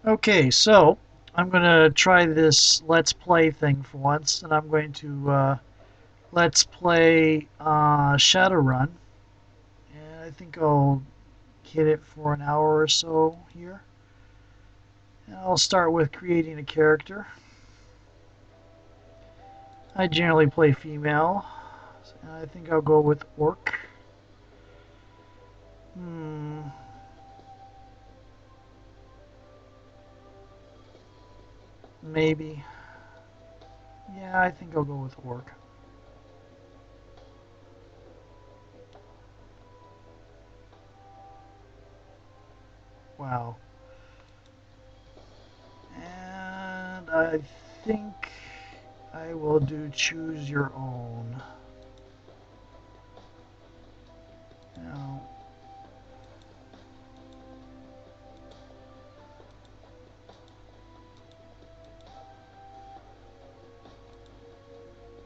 Okay, so I'm going to try this Let's Play thing for once, and I'm going to Let's Play Shadowrun. And I think I'll hit it for an hour or so here. And I'll start with creating a character. I generally play female, and I think I'll go with Orc. Hmm, maybe. Yeah, I think I'll go with Orc. Wow. And I think I will do choose your own.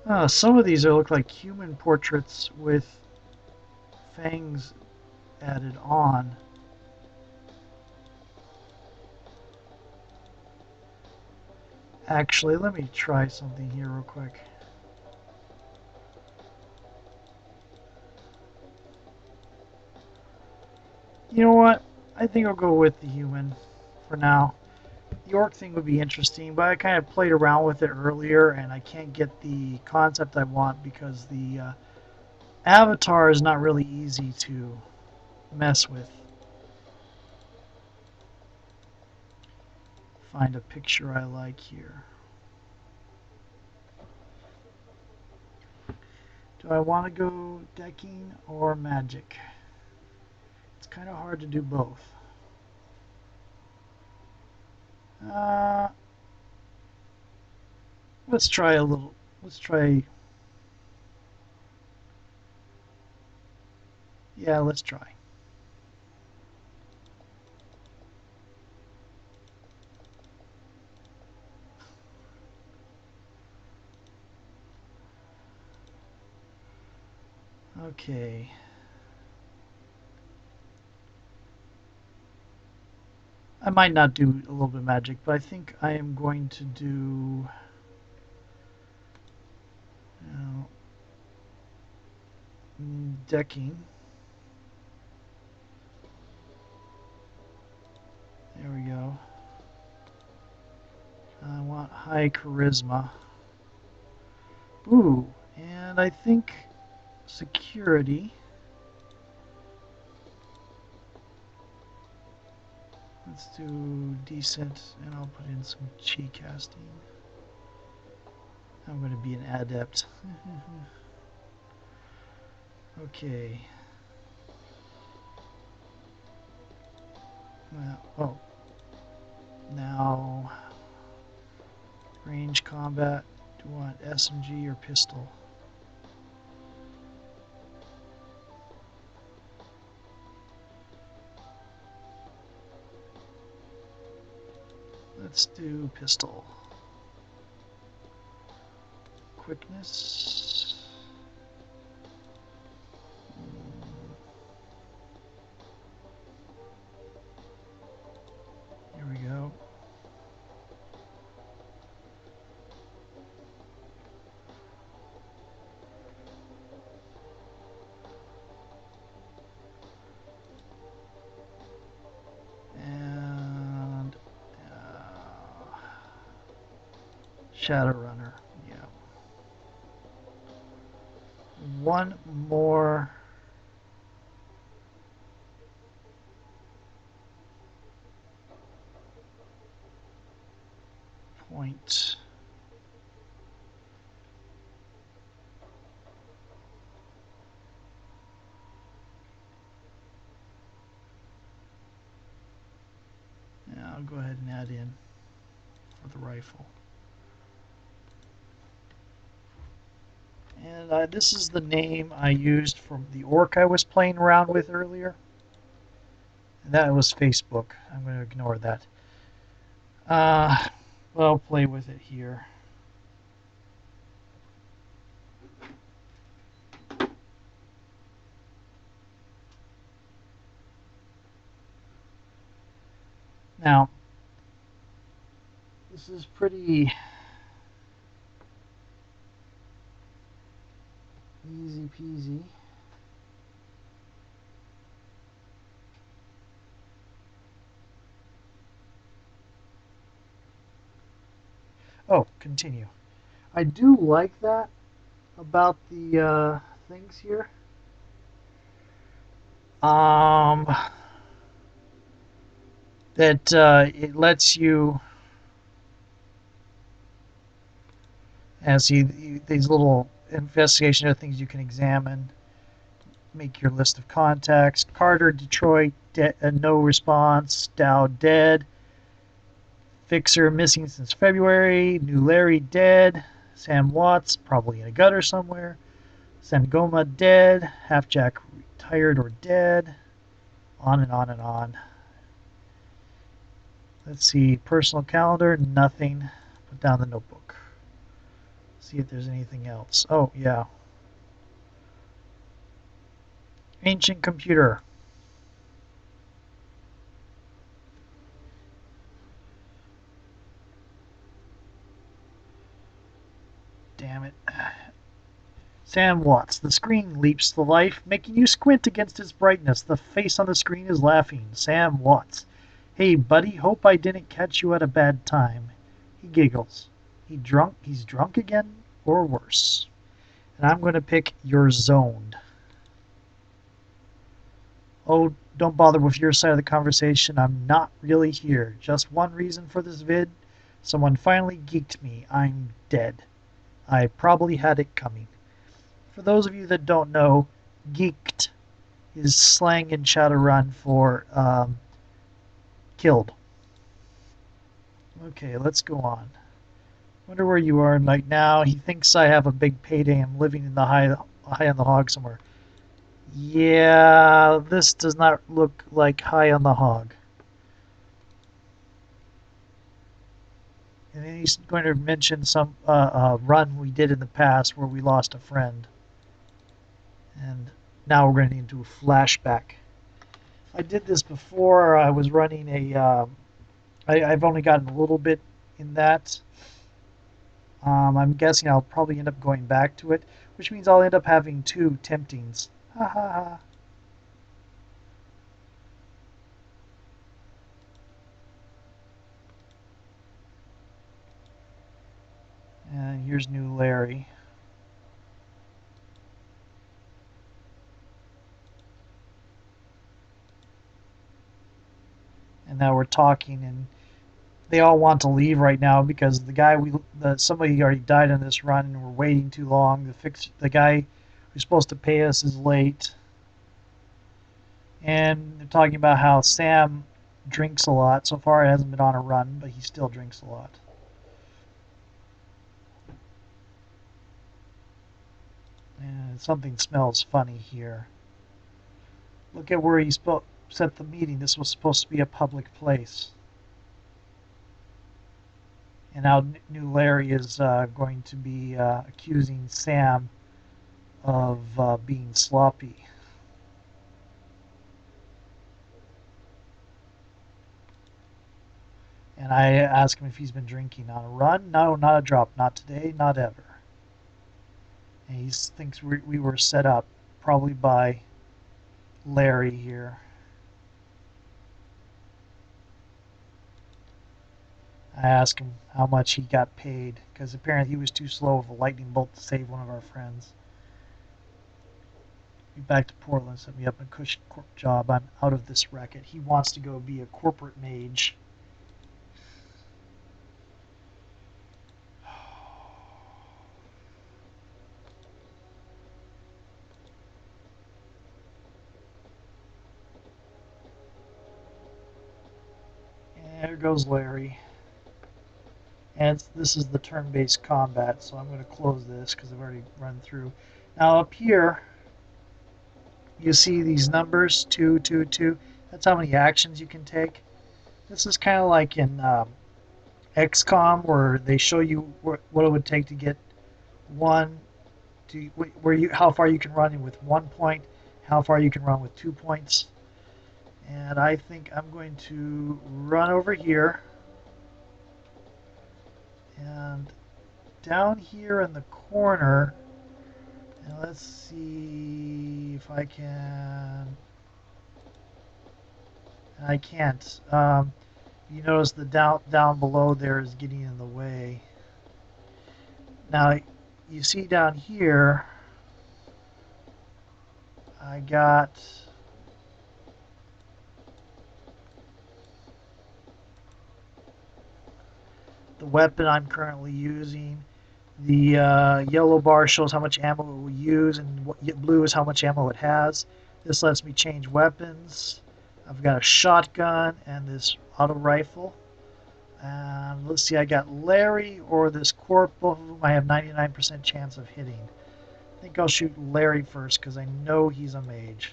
Now, some of these look like human portraits with fangs added on. Actually, let me try something here real quick. You know what? I think I'll go with the human for now. The orc thing would be interesting, but I kind of played around with it earlier, and I can't get the concept I want because the avatar is not really easy to mess with. Find a picture I like here. Do I want to go decking or magic? It's kind of hard to do both. Uh, let's try a little. Let's try. Yeah, let's try. Okay. I might not do a little bit of magic, but I think I am going to do. You decking. There we go. I want high charisma. Ooh, and I think security. Let's do decent, and I'll put in some chi casting. I'm going to be an adept. Okay. Oh. Now, range combat. Do you want SMG or pistol? Let's do pistol. Quickness. Here we go. And Shadowrunner. Yeah. One more point. Yeah, I'll go ahead and add in for the rifle. And this is the name I used from the orc I was playing around with earlier. And that was Facebook. I'm going to ignore that. But I'll play with it here. Now, is pretty easy peasy. Oh, continue. I do like that about the things here. Um, that it lets you, as these little investigation of things you can examine. Make your list of contacts. Carter, Detroit, no response. Dow, dead. Fixer, missing since February. New Larry, dead. Sam Watts, probably in a gutter somewhere. Sangoma, dead. Halfjack, retired or dead. On and on and on. Let's see. Personal calendar, nothing. Put down the notebook. See if there's anything else. Oh, yeah. Ancient computer. Damn it. Sam Watts. The screen leaps to life, making you squint against its brightness. The face on the screen is laughing. Sam Watts. Hey, buddy, hope I didn't catch you at a bad time. He giggles. He's drunk again, or worse. And I'm going to pick You're Zoned. Oh, don't bother with your side of the conversation. I'm not really here. Just one reason for this vid. Someone finally geeked me. I'm dead. I probably had it coming. For those of you that don't know, geeked is slang in Shadowrun for killed. Okay, let's go on. Wonder where you are right now. He thinks I have a big payday. I'm living in the high on the hog somewhere. Yeah, this does not look like high on the hog. And then he's going to mention some run we did in the past where we lost a friend. And now we're going to do a flashback. I did this before. I was running a. I've only gotten a little bit in that. I'm guessing I'll probably end up going back to it, which means I'll end up having two temptings. Ha ha ha. And here's new Larry. And now we're talking, and they all want to leave right now because somebody already died on this run, and we're waiting too long. The guy who's supposed to pay us is late, and they're talking about how Sam drinks a lot. So far, it hasn't been on a run, but he still drinks a lot. And something smells funny here. Look at where he set the meeting. This was supposed to be a public place. And now new Larry is going to be accusing Sam of being sloppy. And I ask him if he's been drinking on a run. No, not a drop. Not today, not ever. And he thinks we were set up, probably by Larry here. I asked him how much he got paid, because apparently he was too slow with a lightning bolt to save one of our friends. Be back to Portland, set me up a cushy corp job. I'm out of this racket. He wants to go be a corporate mage. And there goes Larry. And this is the turn-based combat, so I'm going to close this because I've already run through. Now up here, you see these numbers, 2, 2, 2. That's how many actions you can take. This is kind of like in XCOM, where they show you what it would take to get one, how far you can run with 1 point, how far you can run with 2 points. And I think I'm going to run over here And down here in the corner, and let's see if I can. I can't. You notice the down below there is getting in the way. Now you see down here, I got the weapon I'm currently using. The yellow bar shows how much ammo it will use, and blue is how much ammo it has. This lets me change weapons. I've got a shotgun and this auto rifle. And let's see, I got Larry or this Corp, both of them I have 99% chance of hitting. I think I'll shoot Larry first because I know he's a mage.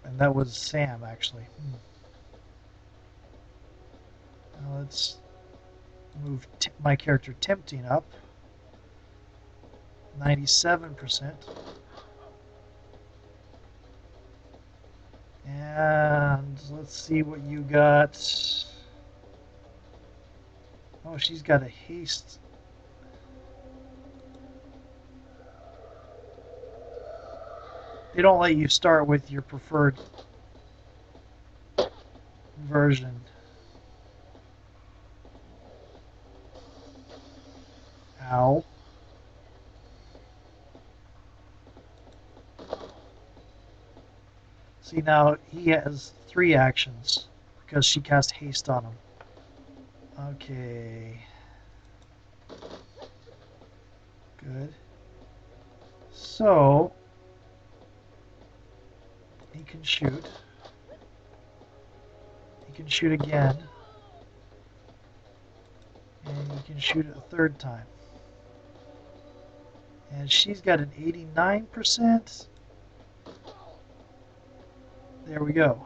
And that was Sam, actually. Now let's move my character Tempting up. 97%. And let's see what you got. Oh, she's got a haste. They don't let you start with your preferred version. Ow. See, now he has 3 actions because she cast haste on him. Okay. Good. So, he can shoot. He can shoot again. And he can shoot it a 3rd time. And she's got an 89%. There we go.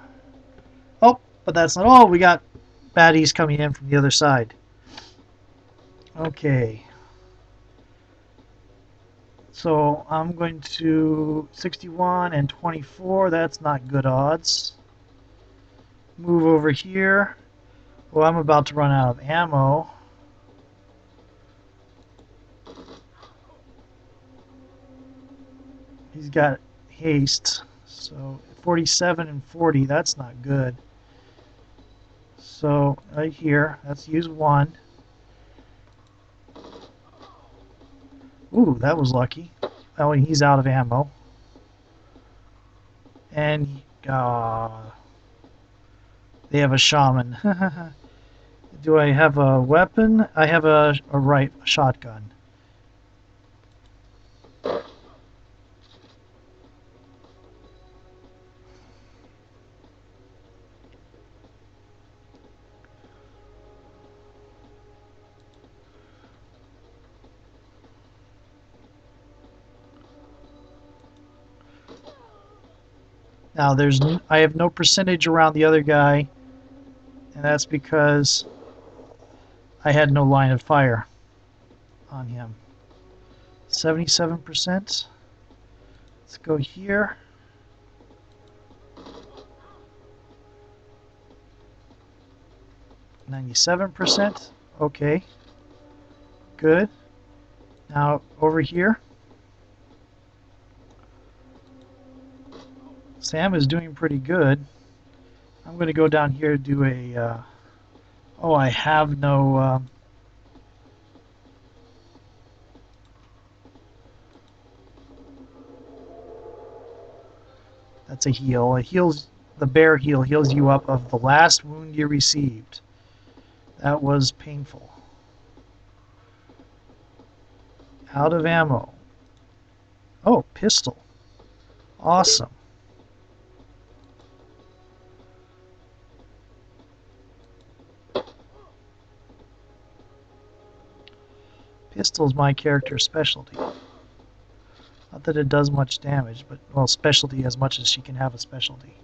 Oh, but that's not all. We got baddies coming in from the other side. Okay. So I'm going to 61 and 24. That's not good odds. Move over here. Well, I'm about to run out of ammo. He's got haste. So 47 and 40, that's not good. So right here, let's use 1. Ooh, that was lucky. That way he's out of ammo. And they have a shaman. Do I have a weapon? I have a shotgun. Now I have no percentage around the other guy, and that's because I had no line of fire on him. 77%. Let's go here. 97%. Okay. Good. Now over here. Sam is doing pretty good. I'm going to go down here to do a... oh, I have no... that's a heal. It heals... the bear heal heals you up of the last wound you received. That was painful. Out of ammo. Oh, pistol. Awesome. Pistol's my character's specialty. Not that it does much damage, but, well, specialty as much as she can have a specialty.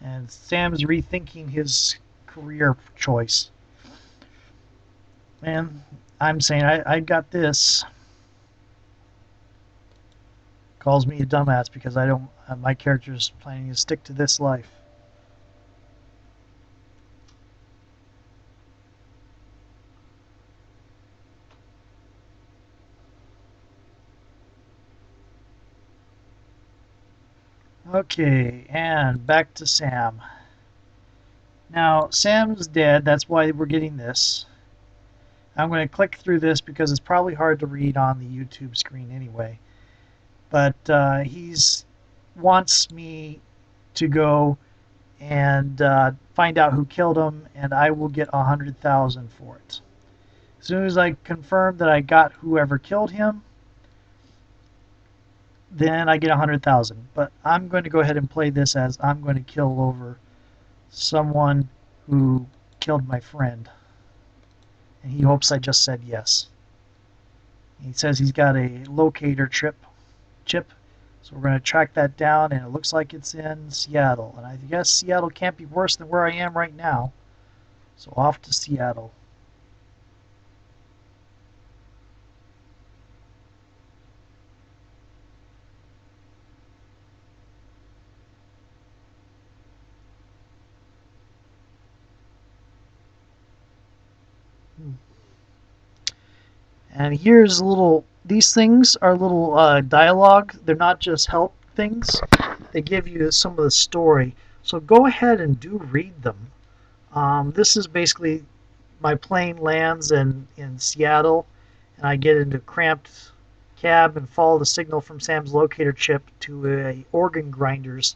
And Sam's rethinking his career choice. Man, I'm saying I got this. Calls me a dumbass because I don't. My character is planning to stick to this life. Okay, and back to Sam. Now, Sam's dead. That's why we're getting this. I'm going to click through this because it's probably hard to read on the YouTube screen anyway. But he's wants me to go and find out who killed him, and I will get 100,000 for it. As soon as I confirm that I got whoever killed him, then I get 100,000. But I'm going to go ahead and play this as I'm going to kill over someone who killed my friend. And he hopes I just said yes. He says he's got a locator chip. So we're going to track that down, and it looks like it's in Seattle. And I guess Seattle can't be worse than where I am right now. So off to Seattle. And here's a little, these things are little dialogue. They're not just help things. They give you some of the story. So go ahead and do read them. This is basically my plane lands in Seattle, and I get into a cramped cab and follow the signal from Sam's locator chip to a organ grinders,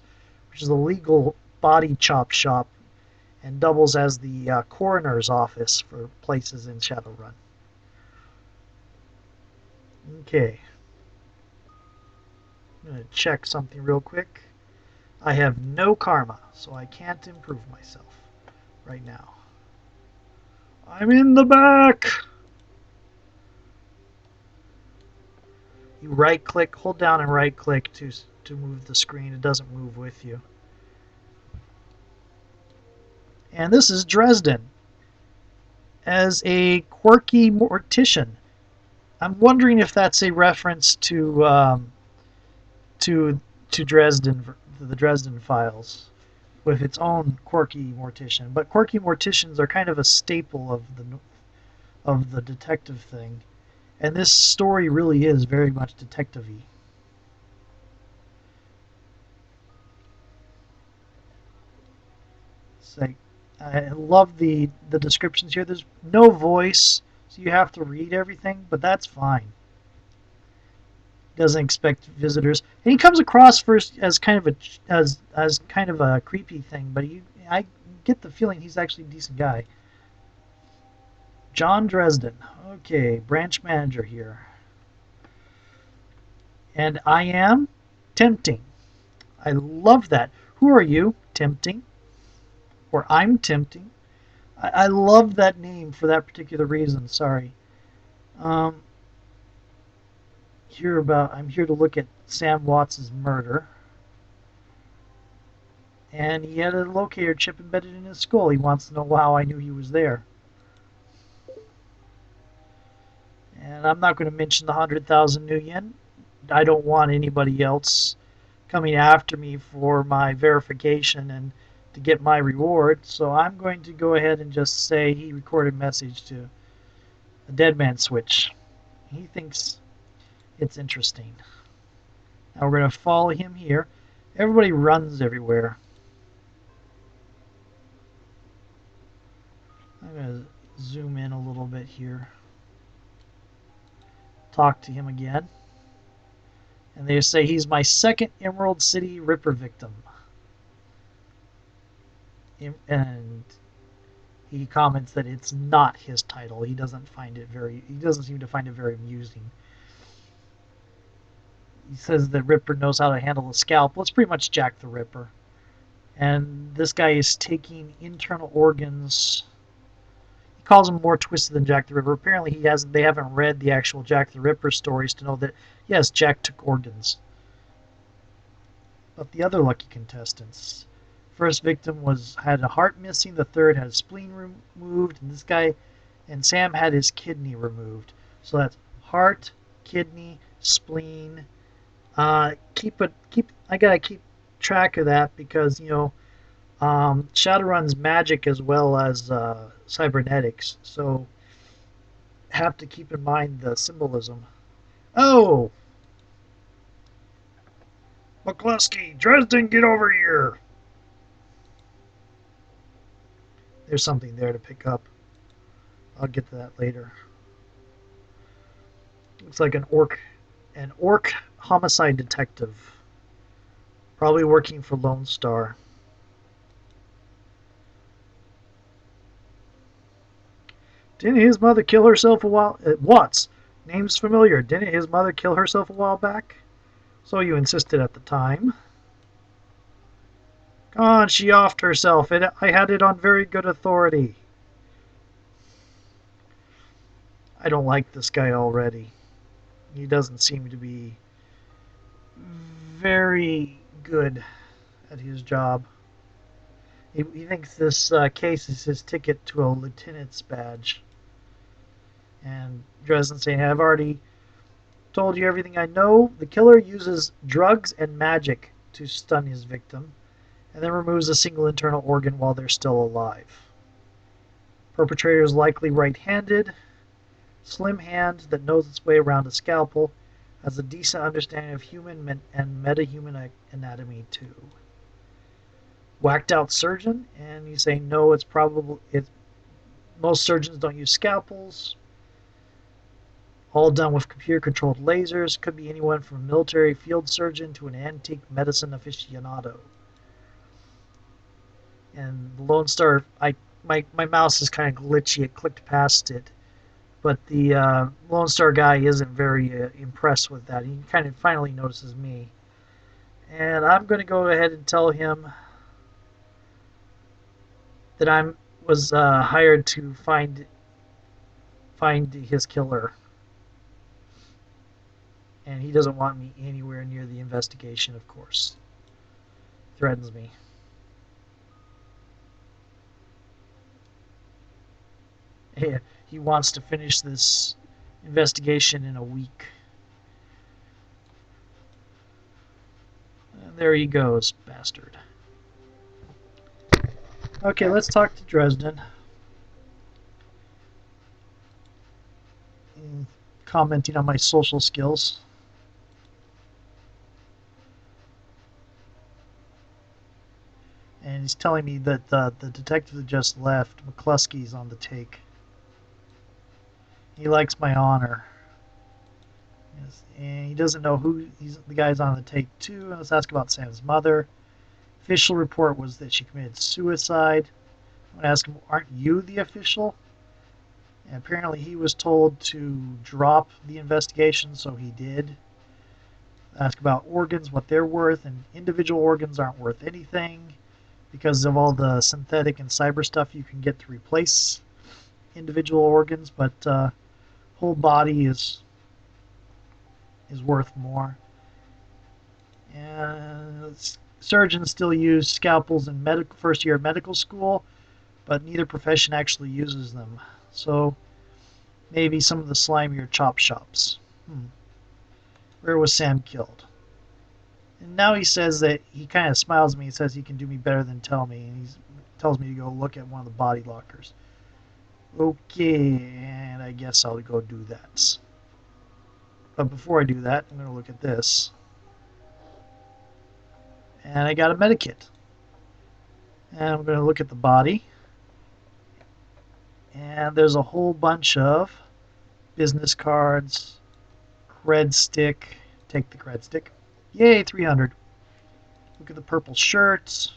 which is a legal body chop shop and doubles as the coroner's office for places in Shadowrun. Okay, I'm going to check something real quick. I have no karma, so I can't improve myself right now. I'm in the back! You right click, hold down and right click to move the screen. It doesn't move with you. And this is Dresden as a quirky mortician. I'm wondering if that's a reference to Dresden, the Dresden Files, with its own quirky mortician. But quirky morticians are kind of a staple of the detective thing, and this story really is very much detective-y. It's like, I love the descriptions here. There's no voice, so you have to read everything, but that's fine. Doesn't expect visitors, and he comes across first as kind of as kind of a creepy thing, but I get the feeling he's actually a decent guy. John Dresden, okay, branch manager here, and I am tempting. I love that. Who are you? Tempting, or I'm tempting. I love that name for that particular reason. Sorry. Um, I'm here to look at Sam Watts' murder. And he had a locator chip embedded in his skull. He wants to know how I knew he was there. And I'm not going to mention the 100,000 new yen. I don't want anybody else coming after me for my verification and to get my reward. So I'm going to go ahead and just say he recorded a message to a dead man switch. He thinks it's interesting. Now we're going to follow him here. Everybody runs everywhere. I'm going to zoom in a little bit here. Talk to him again. And they say he's my second Emerald City Ripper victim. And he comments that it's not his title. He doesn't seem to find it very amusing. He says that Ripper knows how to handle a scalpel. Well, it's pretty much Jack the Ripper. And this guy is taking internal organs. He calls him more twisted than Jack the Ripper. Apparently they haven't read the actual Jack the Ripper stories to know that, yes, Jack took organs. But the other lucky contestants. First victim had a heart missing, the third had a spleen removed, and Sam had his kidney removed. So that's heart, kidney, spleen, I gotta keep track of that because Shadowrun's magic as well as cybernetics, so have to keep in mind the symbolism. Oh, McCluskey, Dresden, get over here! There's something there to pick up. I'll get to that later. Looks like an orc homicide detective, probably working for Lone Star. Didn't his mother kill herself a while? Watts, name's familiar. Didn't his mother kill herself a while back? So you insisted at the time. God, she offed herself. I had it on very good authority. I don't like this guy already. He doesn't seem to be very good at his job. He thinks this case is his ticket to a lieutenant's badge. And Dresden saying, I've already told you everything I know. The killer uses drugs and magic to stun his victim, and then removes a single internal organ while they're still alive. Perpetrator is likely right-handed, slim hand that knows its way around a scalpel, has a decent understanding of human and metahuman anatomy too. Whacked out surgeon, and you say no, most surgeons don't use scalpels. All done with computer-controlled lasers. Could be anyone from a military field surgeon to an antique medicine aficionado. And the Lone Star, my mouse is kind of glitchy. It clicked past it, but the Lone Star guy isn't very impressed with that. He kind of finally notices me, and I'm going to go ahead and tell him that I was hired to find his killer, and he doesn't want me anywhere near the investigation. Of course, threatens me. He wants to finish this investigation in a week. And there he goes, bastard. Okay, let's talk to Dresden. Commenting on my social skills. And he's telling me that the detective that just left, McCluskey's on the take. He likes my honor. Yes, and he doesn't know who the guy's on the take too. And let's ask about Sam's mother. Official report was that she committed suicide. I'm going to ask him, aren't you the official? And apparently he was told to drop the investigation, so he did. Ask about organs, what they're worth, and individual organs aren't worth anything because of all the synthetic and cyber stuff you can get to replace individual organs, but whole body is worth more. And surgeons still use scalpels in first year of medical school, but neither profession actually uses them. So maybe some of the slimier chop shops. Where was Sam killed? And now he says that he kind of smiles at me and says he can do me better than tell me, and he tells me to go look at one of the body lockers. Okay, and I guess I'll go do that. But before I do that, I'm going to look at this. And I got a medikit. And I'm going to look at the body. And there's a whole bunch of business cards, cred stick. Take the cred stick. Yay, 300. Look at the purple shirts.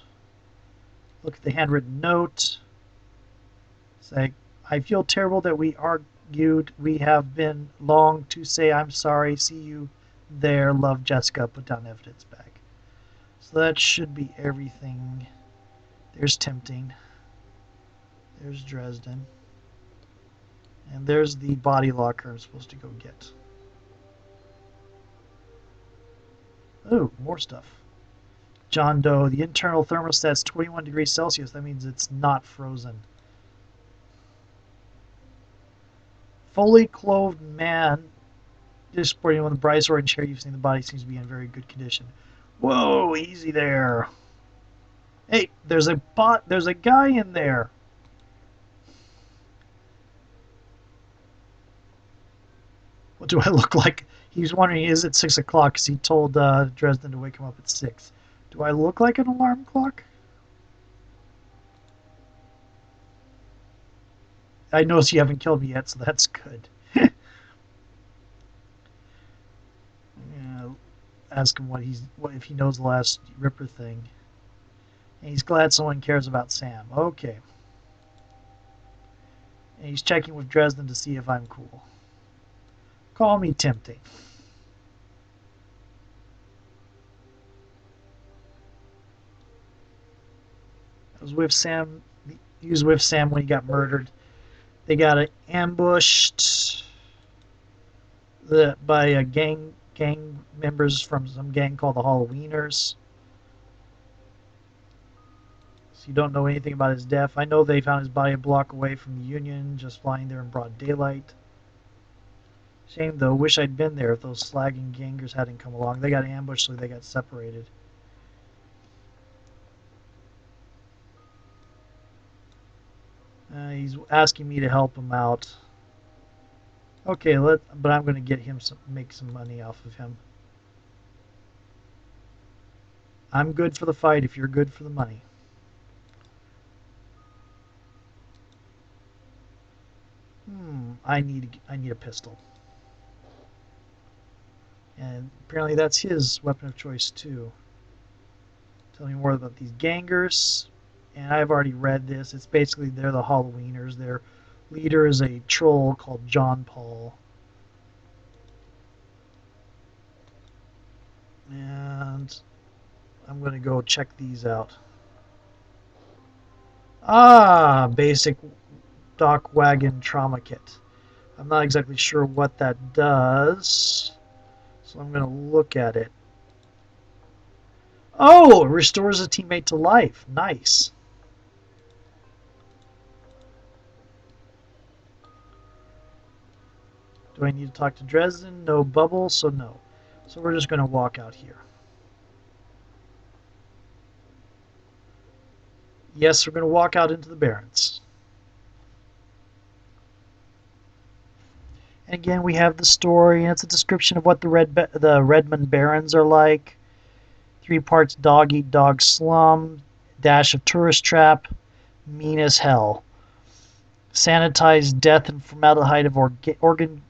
Look at the handwritten note. Say, I feel terrible that we argued. We have been long to say I'm sorry. See you there. Love, Jessica. Put down evidence bag. So that should be everything. There's Tempting. There's Dresden. And there's the body locker I'm supposed to go get. Oh, more stuff. John Doe. The internal thermostat's 21 degrees Celsius. That means it's not frozen. Fully clothed man sporting one with the brightest orange hair you've seen. The body seems to be in very good condition. Whoa, easy there. Hey, there's a bot. There's a guy in there. What do I look like? He's wondering, is it 6 o'clock? Because he told Dresden to wake him up at 6. Do I look like an alarm clock? I notice you haven't killed me yet, so that's good. Yeah, ask him what if he knows the last Ripper thing. And he's glad someone cares about Sam. Okay. And he's checking with Dresden to see if I'm cool. Call me tempting. I was with Sam. He was with Sam when he got murdered. They got ambushed by a gang members from some gang called the Halloweeners. So you don't know anything about his death. I know they found his body a block away from the Union, just lying there in broad daylight. Shame though. Wish I'd been there if those slagging gangers hadn't come along. They got ambushed, so they got separated. He's asking me to help him out. Okay, but I'm going to get him make some money off of him. I'm good for the fight if you're good for the money. I need a pistol. And apparently that's his weapon of choice too. Tell me more about these gangers. And I've already read this. It's basically they're the Halloweeners. Their leader is a troll called John Paul. And I'm going to go check these out. Ah, basic dock wagon trauma kit. I'm not exactly sure what that does, so I'm going to look at it. Oh, it restores a teammate to life. Nice. Do I need to talk to Dresden? No bubble, so no. So we're just going to walk out here. Yes, we're going to walk out into the Barrens. And again, we have the story, and it's a description of what the Redmond Barrens are like. 3 parts dog eat dog slum, dash of tourist trap, mean as hell. Sanitized death and formaldehyde of organ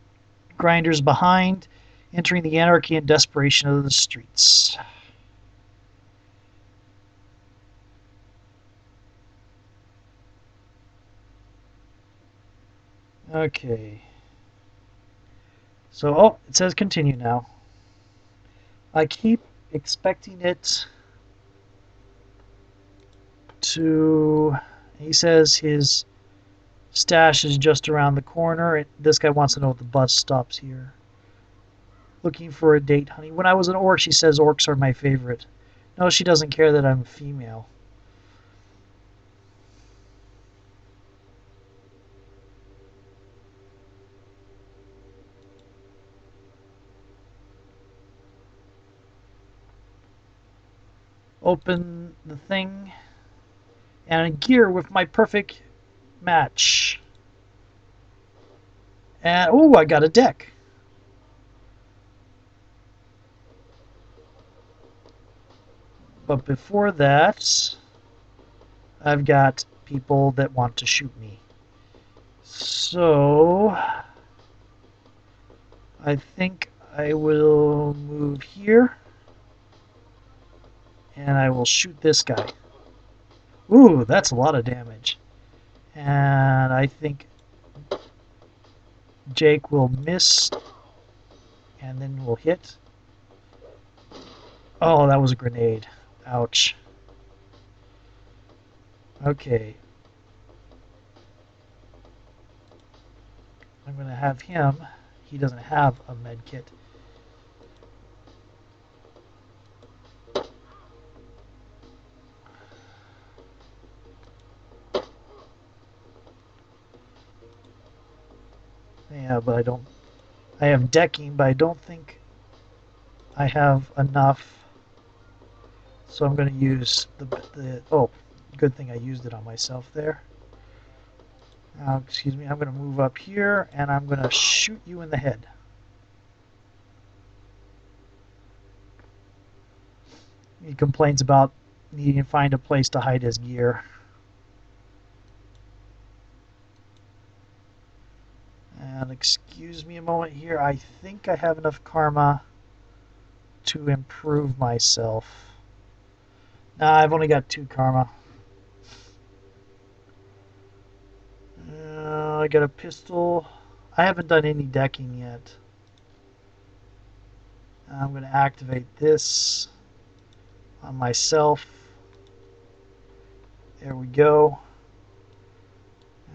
grinders behind, entering the anarchy and desperation of the streets. Okay. So, oh, it says continue now. I keep expecting it to... He says his stash is just around the corner. This guy wants to know if the bus stops here. Looking for a date, honey. When I was an orc, she says orcs are my favorite. No, she doesn't care that I'm female. Open the thing. And a gear with my perfect match. And, oh, I got a deck. But before that, I've got people that want to shoot me. So, I think I will move here. And I will shoot this guy. Ooh, that's a lot of damage. And I think Jake will miss. And then will hit. Oh, that was a grenade. Ouch. Okay. I'm going to have him. He doesn't have a med kit. Yeah, but I don't I have decking, but I don't think I have enough. So I'm going to use the oh, good thing I used it on myself there. Excuse me, I'm going to move up here and I'm going to shoot you in the head. He complains about needing to find a place to hide his gear. And excuse me a moment here, I think I have enough karma to improve myself. Nah, I've only got 2 karma. I got a pistol. I haven't done any decking yet. I'm going to activate this on myself. There we go.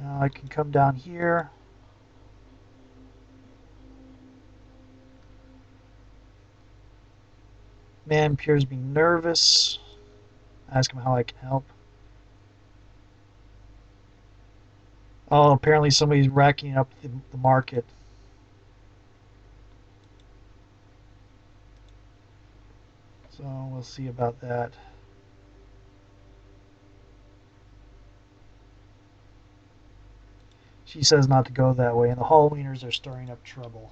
Now I can come down here. Man appears to be nervous. Ask him how I can help. Oh, apparently somebody's racking up the market. So we'll see about that. She says not to go that way, and the Halloweeners are stirring up trouble.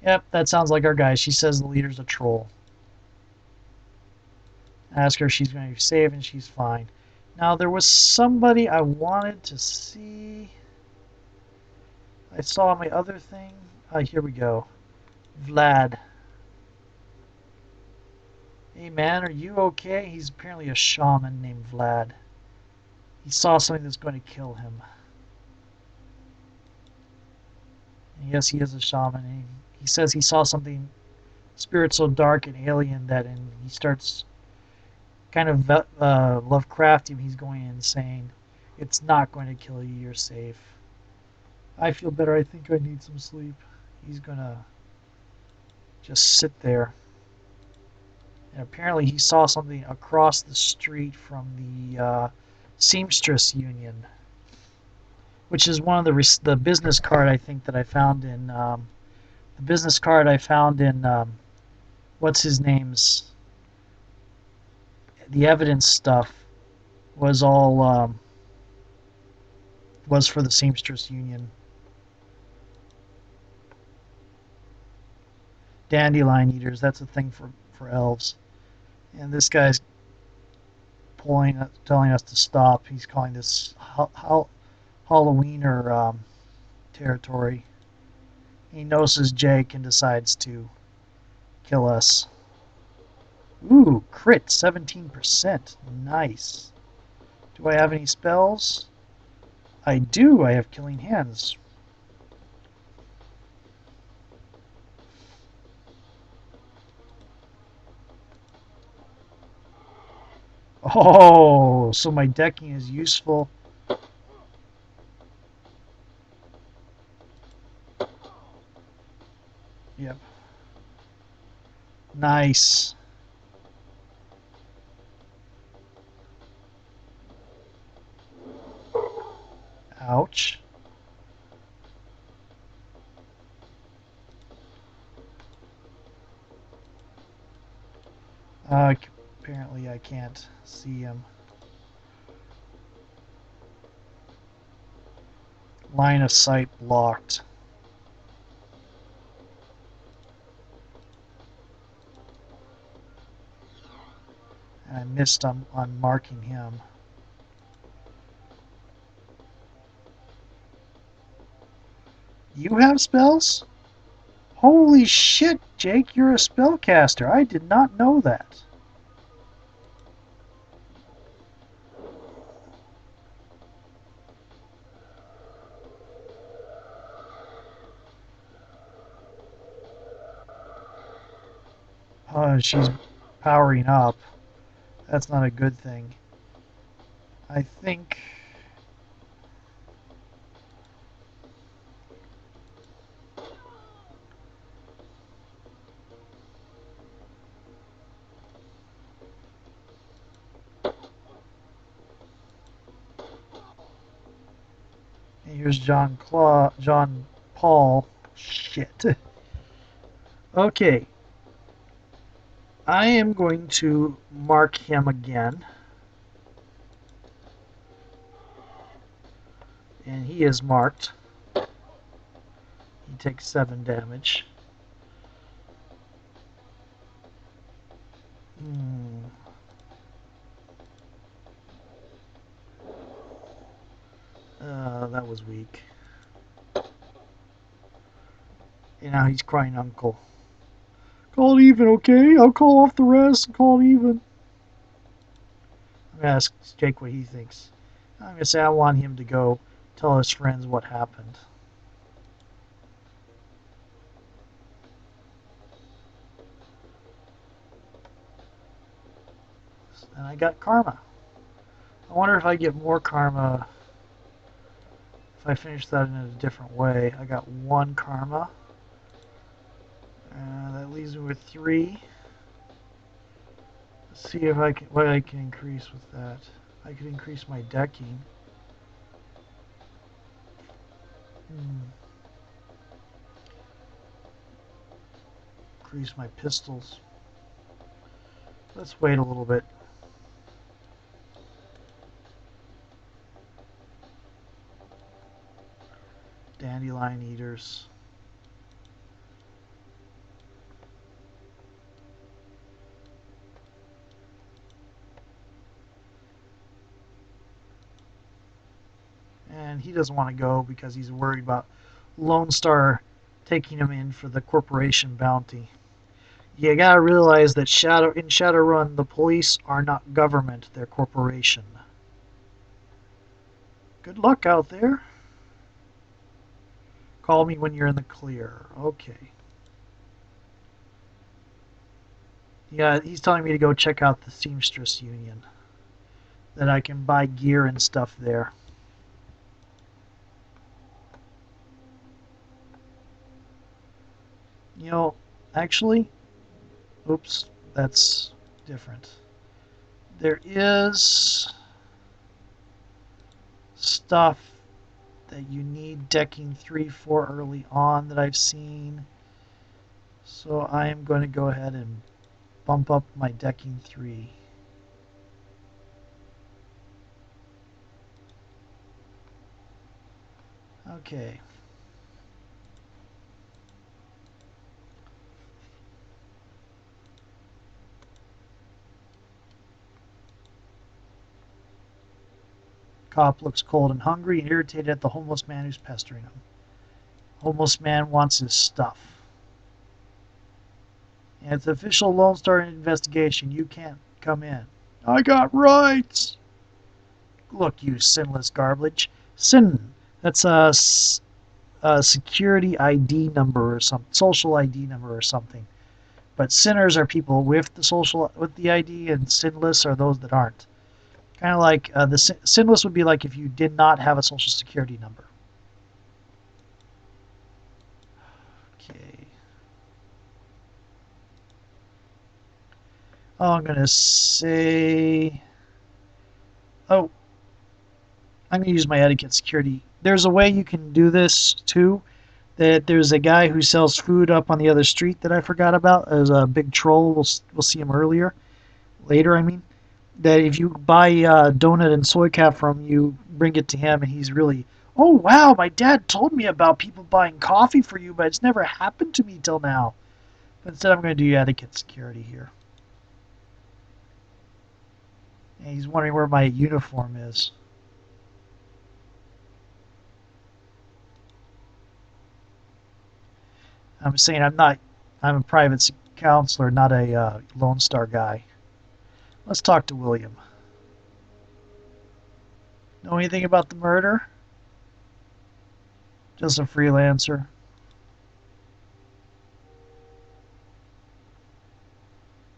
Yep, that sounds like our guy. She says the leader's a troll. Ask her if she's going to be safe, and she's fine. Now, there was somebody I wanted to see. I saw my other thing. Here we go. Vlad. Hey, man, are you okay? He's apparently a shaman named Vlad. He saw something that's going to kill him. And yes, he is a shaman. And he says he saw something, spirit so dark and alien that, and he starts kind of Lovecraftian. He's going insane. It's not going to kill you. You're safe. I feel better. I think I need some sleep. He's gonna just sit there. And apparently he saw something across the street from the Seamstress Union, which is one of the business card I think that I found in the business card I found in what's his name's the evidence stuff was all was for the Seamstress Union. Dandelion eaters, that's a thing for elves. And this guy's telling us to stop. He's calling this Halloweener territory. He notices Jake and decides to kill us. Ooh, crit, 17%. Nice. Do I have any spells? I do. I have Killing Hands. Oh, so my decking is useful. Yep. Nice. Ouch. Apparently I can't see him. Line of sight blocked. And I missed on marking him. You have spells? Holy shit, Jake, you're a spellcaster. I did not know that. Oh, she's powering up. That's not a good thing. I think... Here's John Paul. Shit. Okay. I am going to mark him again. And he is marked. He takes 7 damage. That was weak. And now he's crying uncle. Call it even, okay? I'll call off the rest and call it even. I'm going to ask Jake what he thinks. I'm going to say I want him to go tell his friends what happened. And I got karma. I wonder if I get more karma if I finish that in a different way. I got 1 karma. That leaves me with 3. Let's see if what I can increase with that. I could increase my decking. Increase my pistols. Let's wait a little bit. Dandelion eaters. And he doesn't want to go because he's worried about Lone Star taking him in for the corporation bounty. You gotta realize that in Shadowrun, the police are not government, they're corporation. Good luck out there. Call me when you're in the clear. Okay. Yeah, he's telling me to go check out the Seamstress Union. That I can buy gear and stuff there. You know, actually, oops, that's different. There is stuff that you need decking 3 for early on that I've seen. So I am going to go ahead and bump up my decking 3. Okay. Cop looks cold and hungry and irritated at the homeless man who's pestering him. Homeless man wants his stuff. And it's official Lone Star investigation. You can't come in. I got rights. Look, you sinless garbage. Sin. That's a security ID number or some social ID number or something. But sinners are people with the ID, and sinless are those that aren't. Kind of like sinless would be like if you did not have a social security number. Okay. Oh, I'm gonna say. Oh, I'm gonna use my etiquette security. There's a way you can do this too. That there's a guy who sells food up on the other street that I forgot about. There's a big troll. We'll see him later. I mean. That if you buy a donut and soy cap from you bring it to him and he's really, oh wow, my dad told me about people buying coffee for you, but it's never happened to me till now. But instead I'm going to do etiquette security here. And he's wondering where my uniform is. I'm saying I'm a private counselor, not a Lone Star guy. Let's talk to William. Know anything about the murder? Just a freelancer.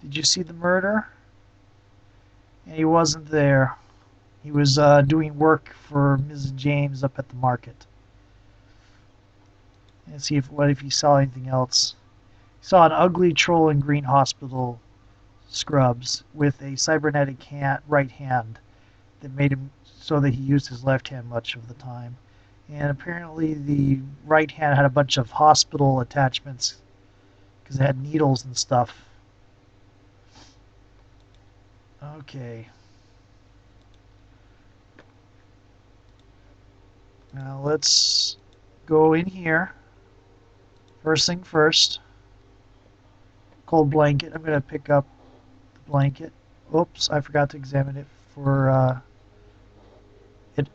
Did you see the murder? And he wasn't there. He was doing work for Mrs. James up at the market. And see if he saw anything else. He saw an ugly troll in green hospital scrubs with a cybernetic right hand that made him so that he used his left hand much of the time. And apparently the right hand had a bunch of hospital attachments because it had needles and stuff. Okay. Now let's go in here. First thing first. Cold blanket. I'm going to pick up the blanket. Oops, I forgot to examine it for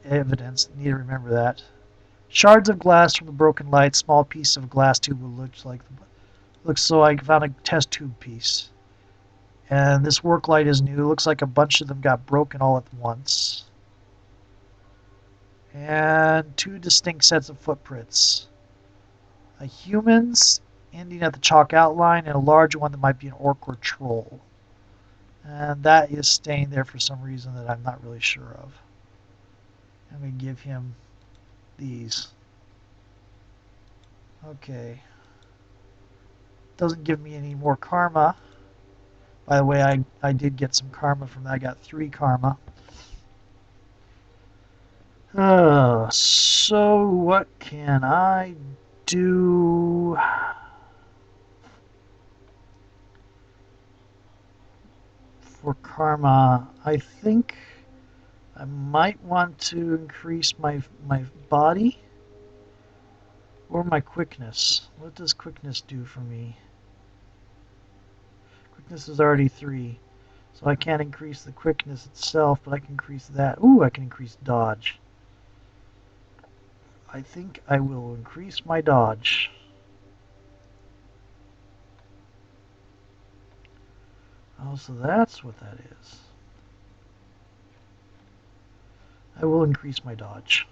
evidence. Need to remember that. Shards of glass from the broken light. Small piece of glass tube looks so I found a test tube piece. And this work light is new. Looks like a bunch of them got broken all at once. And two distinct sets of footprints. A human's ending at the chalk outline and a large one that might be an orc or troll. And that is staying there for some reason that I'm not really sure of. I'm going to give him these. Okay. Doesn't give me any more karma. By the way, I did get some karma from that. I got 3 karma. So what can I do? For karma, I think I might want to increase my body or my quickness. What does quickness do for me? Quickness is already 3, so I can't increase the quickness itself, but I can increase that. Ooh, I can increase dodge. I think I will increase my dodge. Oh, so that's what that is. I will increase my dodge.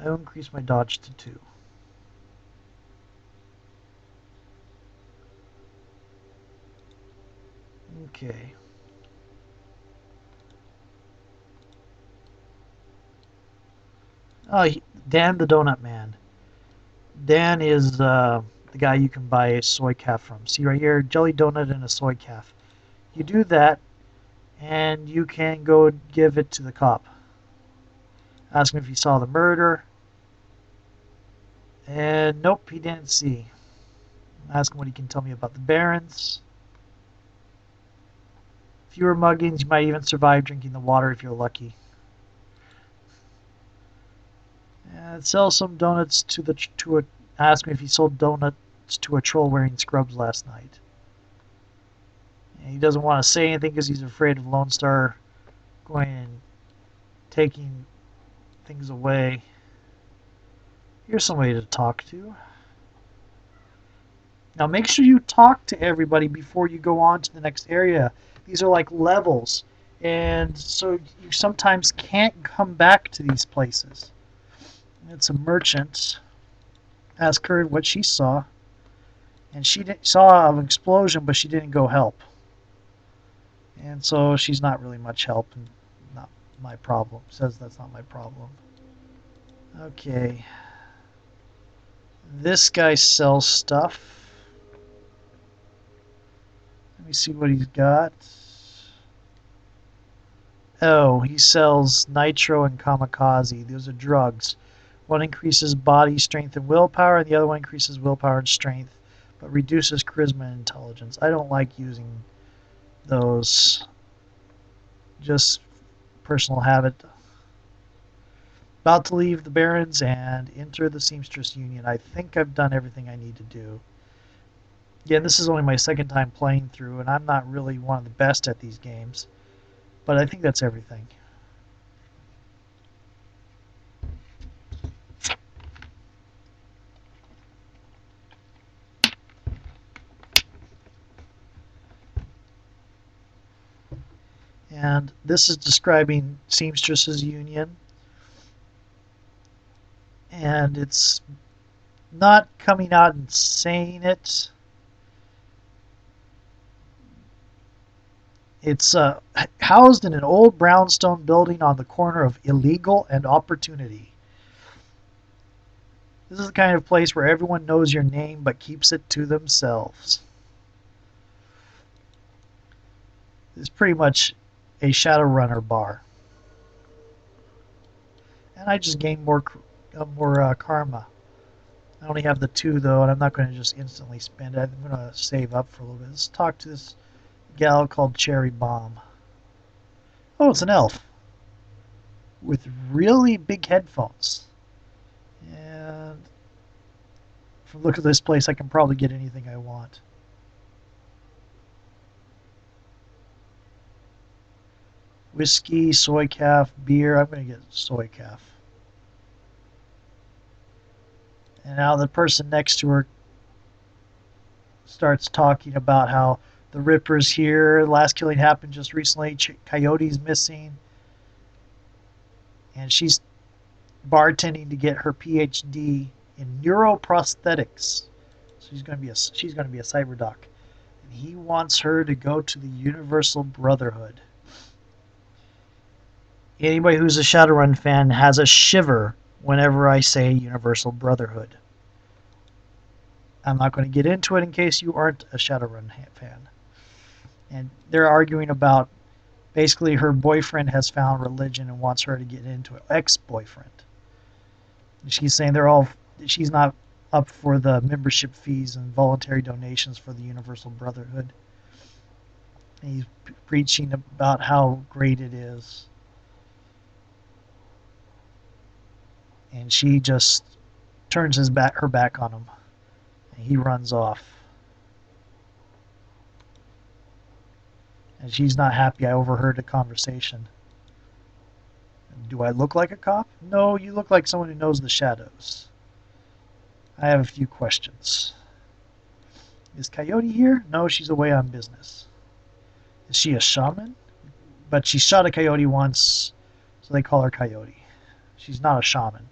I will increase my dodge to 2. Okay. Oh, Dan the Donut Man. Dan is the guy you can buy a soy calf from. See right here, jelly donut and a soy calf. You do that, and you can go give it to the cop. Ask him if he saw the murder. And nope, he didn't see. Ask him what he can tell me about the Barrens. Fewer muggings, you might even survive drinking the water if you're lucky. And sell some donuts to a. Ask me if he sold donuts to a troll wearing scrubs last night. And he doesn't want to say anything because he's afraid of Lone Star going and taking things away. Here's somebody to talk to. Now make sure you talk to everybody before you go on to the next area. These are like levels, and so you sometimes can't come back to these places. It's a merchant. Ask her what she saw, and she saw an explosion, but she didn't go help. And so she's not really much help, and not my problem. Says that's not my problem. Okay. This guy sells stuff. Let me see what he's got. Oh, he sells nitro and kamikaze. Those are drugs. One increases body strength and willpower, and the other one increases willpower and strength, but reduces charisma and intelligence. I don't like using those. Just personal habit. About to leave the Barrens and enter the Seamstress Union. I think I've done everything I need to do. Again, this is only my 2nd time playing through, and I'm not really one of the best at these games, but I think that's everything. And this is describing Seamstress Union, and it's not coming out and saying it. It's housed in an old brownstone building on the corner of Illegal and Opportunity. This is the kind of place where everyone knows your name but keeps it to themselves. It's pretty much a Shadowrunner bar. And I just gained more more karma. I only have the 2 though, and I'm not going to just instantly spend it. I'm going to save up for a little bit. Let's talk to this gal called Cherry Bomb. Oh, it's an elf with really big headphones. And from the look of this place, I can probably get anything I want. Whiskey, soy calf, beer. I'm going to get soy calf. And now the person next to her starts talking about how the Ripper's here. The last killing happened just recently. Coyote's missing. And she's bartending to get her PhD in neuroprosthetics. So she's going to be a cyber doc. And he wants her to go to the Universal Brotherhood. Anybody who's a Shadowrun fan has a shiver whenever I say Universal Brotherhood. I'm not going to get into it in case you aren't a Shadowrun fan. And they're arguing about basically her boyfriend has found religion and wants her to get into it. Ex-boyfriend. She's saying she's not up for the membership fees and voluntary donations for the Universal Brotherhood. And he's preaching about how great it is. And she just turns her back on him. And he runs off. And she's not happy. I overheard a conversation. Do I look like a cop? No, you look like someone who knows the shadows. I have a few questions. Is Coyote here? No, she's away on business. Is she a shaman? But she shot a coyote once, so they call her Coyote. She's not a shaman.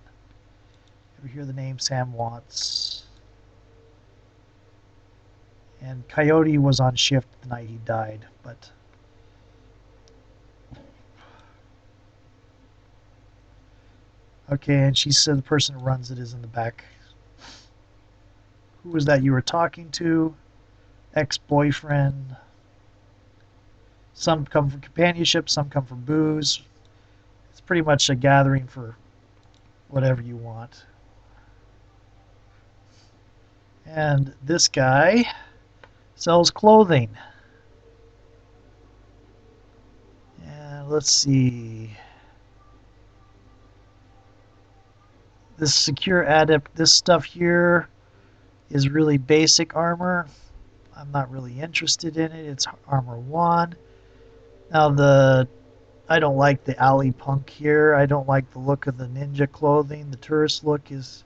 Ever hear the name Sam Watts? And Coyote was on shift the night he died, but... Okay, and she said the person who runs it is in the back. Who was that you were talking to? Ex-boyfriend. Some come for companionship, some come for booze. It's pretty much a gathering for whatever you want. And this guy sells clothing. And let's see. This secure adept, this stuff here is really basic armor. I'm not really interested in it. It's armor 1. Now I don't like the alley punk here. I don't like the look of the ninja clothing. The tourist look is...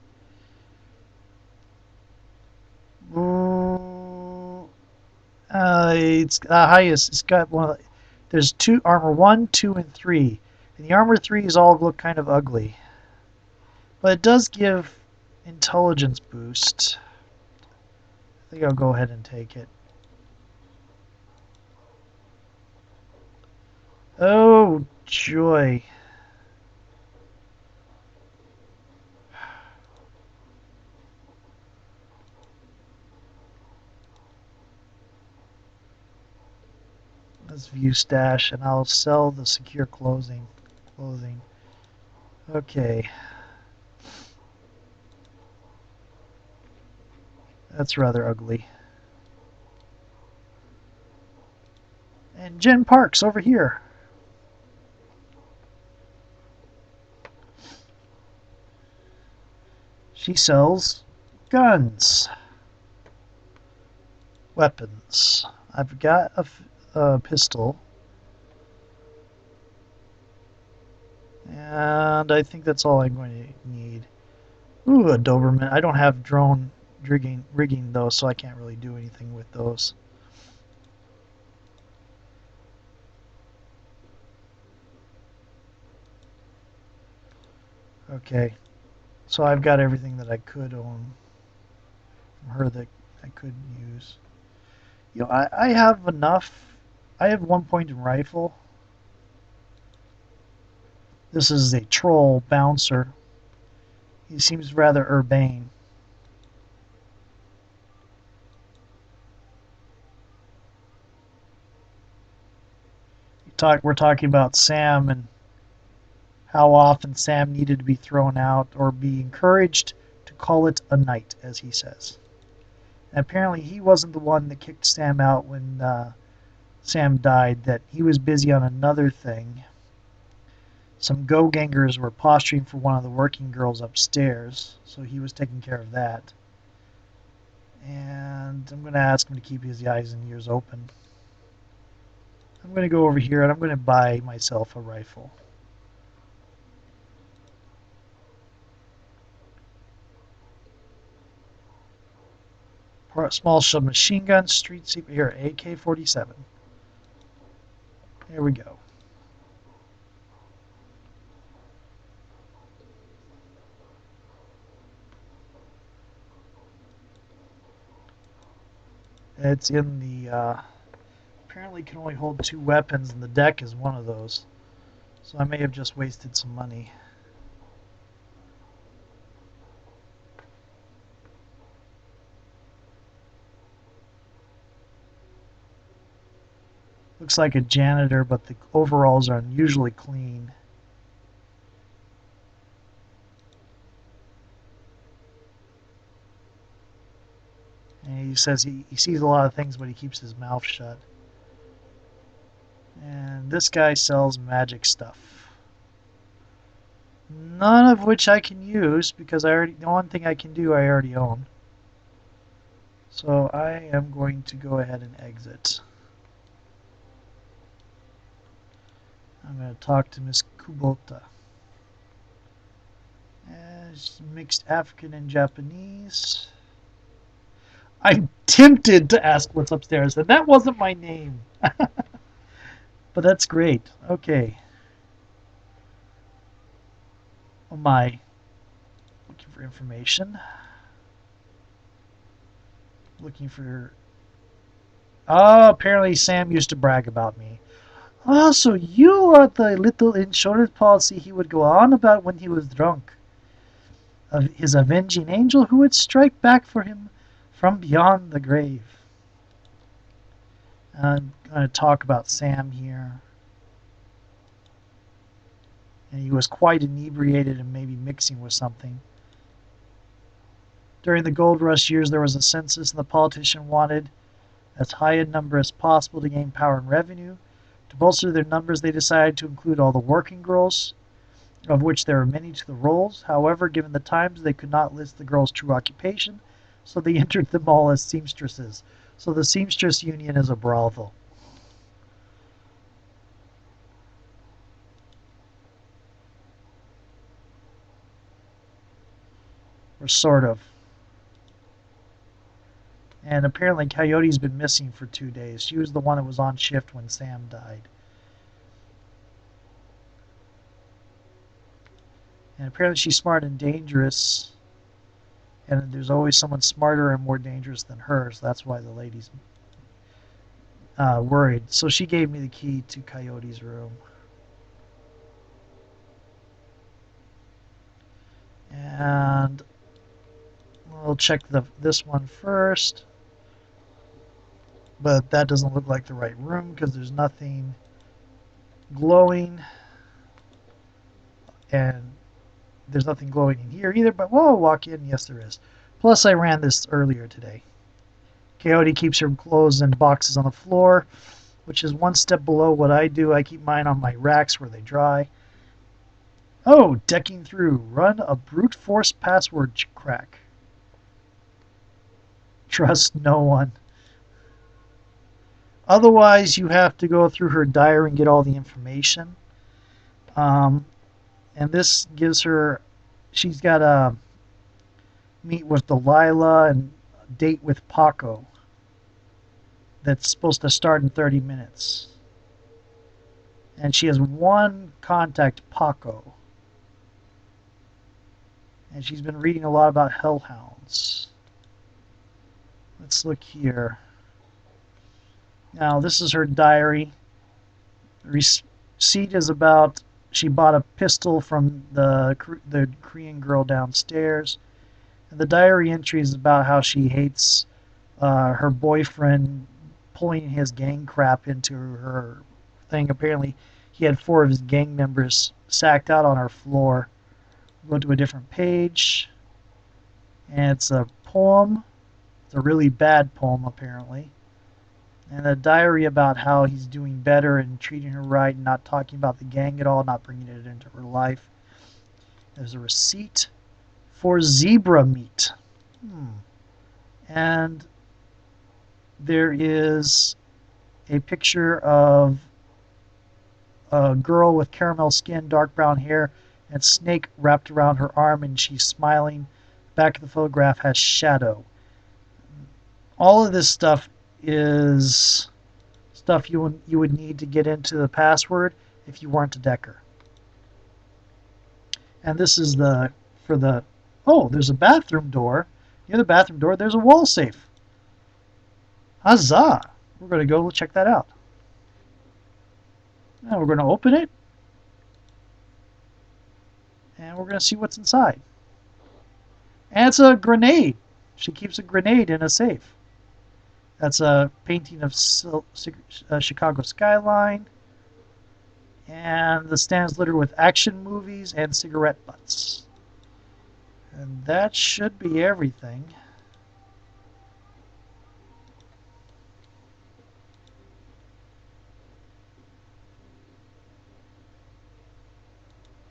it's highest. It's got one of the, there's armor 1, 2, and 3. And the armor 3s all look kind of ugly. But it does give intelligence boost. I think I'll go ahead and take it. Oh, joy. Let's view stash, and I'll sell the secure clothing. Okay. That's rather ugly. And Jen Parks over here. She sells guns. Weapons. I've got a pistol. And I think that's all I'm going to need. Ooh, a Doberman. I don't have drone rigging though, so I can't really do anything with those. Okay, so I've got everything that I could own from her that I could use. You know, I have enough. I have 1 point in rifle. This is a troll bouncer. He seems rather urbane. We're talking about Sam and how often Sam needed to be thrown out or be encouraged to call it a night, as he says. And apparently he wasn't the one that kicked Sam out when Sam died, that he was busy on another thing. Some go-gangers were posturing for one of the working girls upstairs, so he was taking care of that. And I'm going to ask him to keep his eyes and ears open. I'm going to go over here and I'm going to buy myself a rifle. Small submachine gun, street sweeper here, AK-47. There we go. It's in the, apparently can only hold 2 weapons, and the deck is one of those. So I may have just wasted some money. Looks like a janitor, but the overalls are unusually clean. And he says he sees a lot of things, but he keeps his mouth shut. And this guy sells magic stuff. None of which I can use because the one thing I can do I already own. So I am going to go ahead and exit. I'm going to talk to Miss Kubota. She's mixed African and Japanese. I'm tempted to ask what's upstairs, and that wasn't my name. But that's great. Okay. Oh my. Looking for information. Looking for... Oh, apparently Sam used to brag about me. Oh, so you are the little insurance policy he would go on about when he was drunk. His avenging angel who would strike back for him from beyond the grave. I'm going to talk about Sam here. And he was quite inebriated and maybe mixing with something. During the gold rush years, there was a census, and the politician wanted as high a number as possible to gain power and revenue. To bolster their numbers, they decided to include all the working girls, of which there were many to the rolls. However, given the times, they could not list the girls' true occupation, so they entered them all as seamstresses. So the Seamstress Union is a brothel. Or sort of. And apparently Coyote's been missing for 2 days. She was the one that was on shift when Sam died. And apparently she's smart and dangerous. And there's always someone smarter and more dangerous than her, so that's why the lady's worried. So she gave me the key to Coyote's room. And we'll check this one first. But that doesn't look like the right room because there's nothing glowing. And there's nothing glowing in here either, but we'll walk in. Yes, there is. Plus, I ran this earlier today. Coyote keeps her clothes in boxes on the floor, which is one step below what I do. I keep mine on my racks where they dry. Oh, decking through. Run a brute force password crack. Trust no one. Otherwise, you have to go through her diary and get all the information. And this gives her, she's got to meet with Delilah and date with Paco. That's supposed to start in 30 minutes. And she has one contact, Paco. And she's been reading a lot about hellhounds. Let's look here. Now, this is her diary. The receipt is about she bought a pistol from the Korean girl downstairs. And the diary entry is about how she hates her boyfriend pulling his gang crap into her thing. Apparently, he had 4 of his gang members sacked out on our floor. Go to a different page, and it's a poem. It's a really bad poem, apparently. And a diary about how he's doing better and treating her right and not talking about the gang at all, not bringing it into her life. There's a receipt for zebra meat. And there is a picture of a girl with caramel skin, dark brown hair, and snake wrapped around her arm, and she's smiling. Back of the photograph has shadow. All of this stuff is stuff you would need to get into the password if you weren't a decker. And this is oh, there's a bathroom door. Near the bathroom door, there's a wall safe. Huzzah! We're going to go check that out. Now we're going to open it. And we're going to see what's inside. And it's a grenade. She keeps a grenade in a safe. That's a painting of Chicago skyline. And the stand's littered with action movies and cigarette butts. And that should be everything.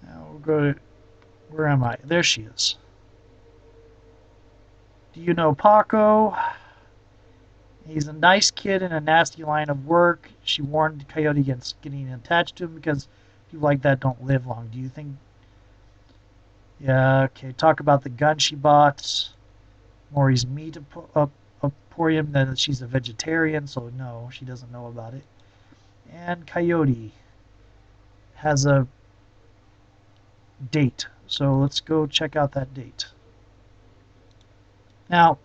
Now we'll go to, where am I? There she is. Do you know Paco? He's a nice kid in a nasty line of work. She warned Coyote against getting attached to him because people like that don't live long. Do you think? Yeah, okay. Talk about the gun she bought. Maury's meat emporium. Then she's a vegetarian, so no, she doesn't know about it. And Coyote has a date. So let's go check out that date. Now,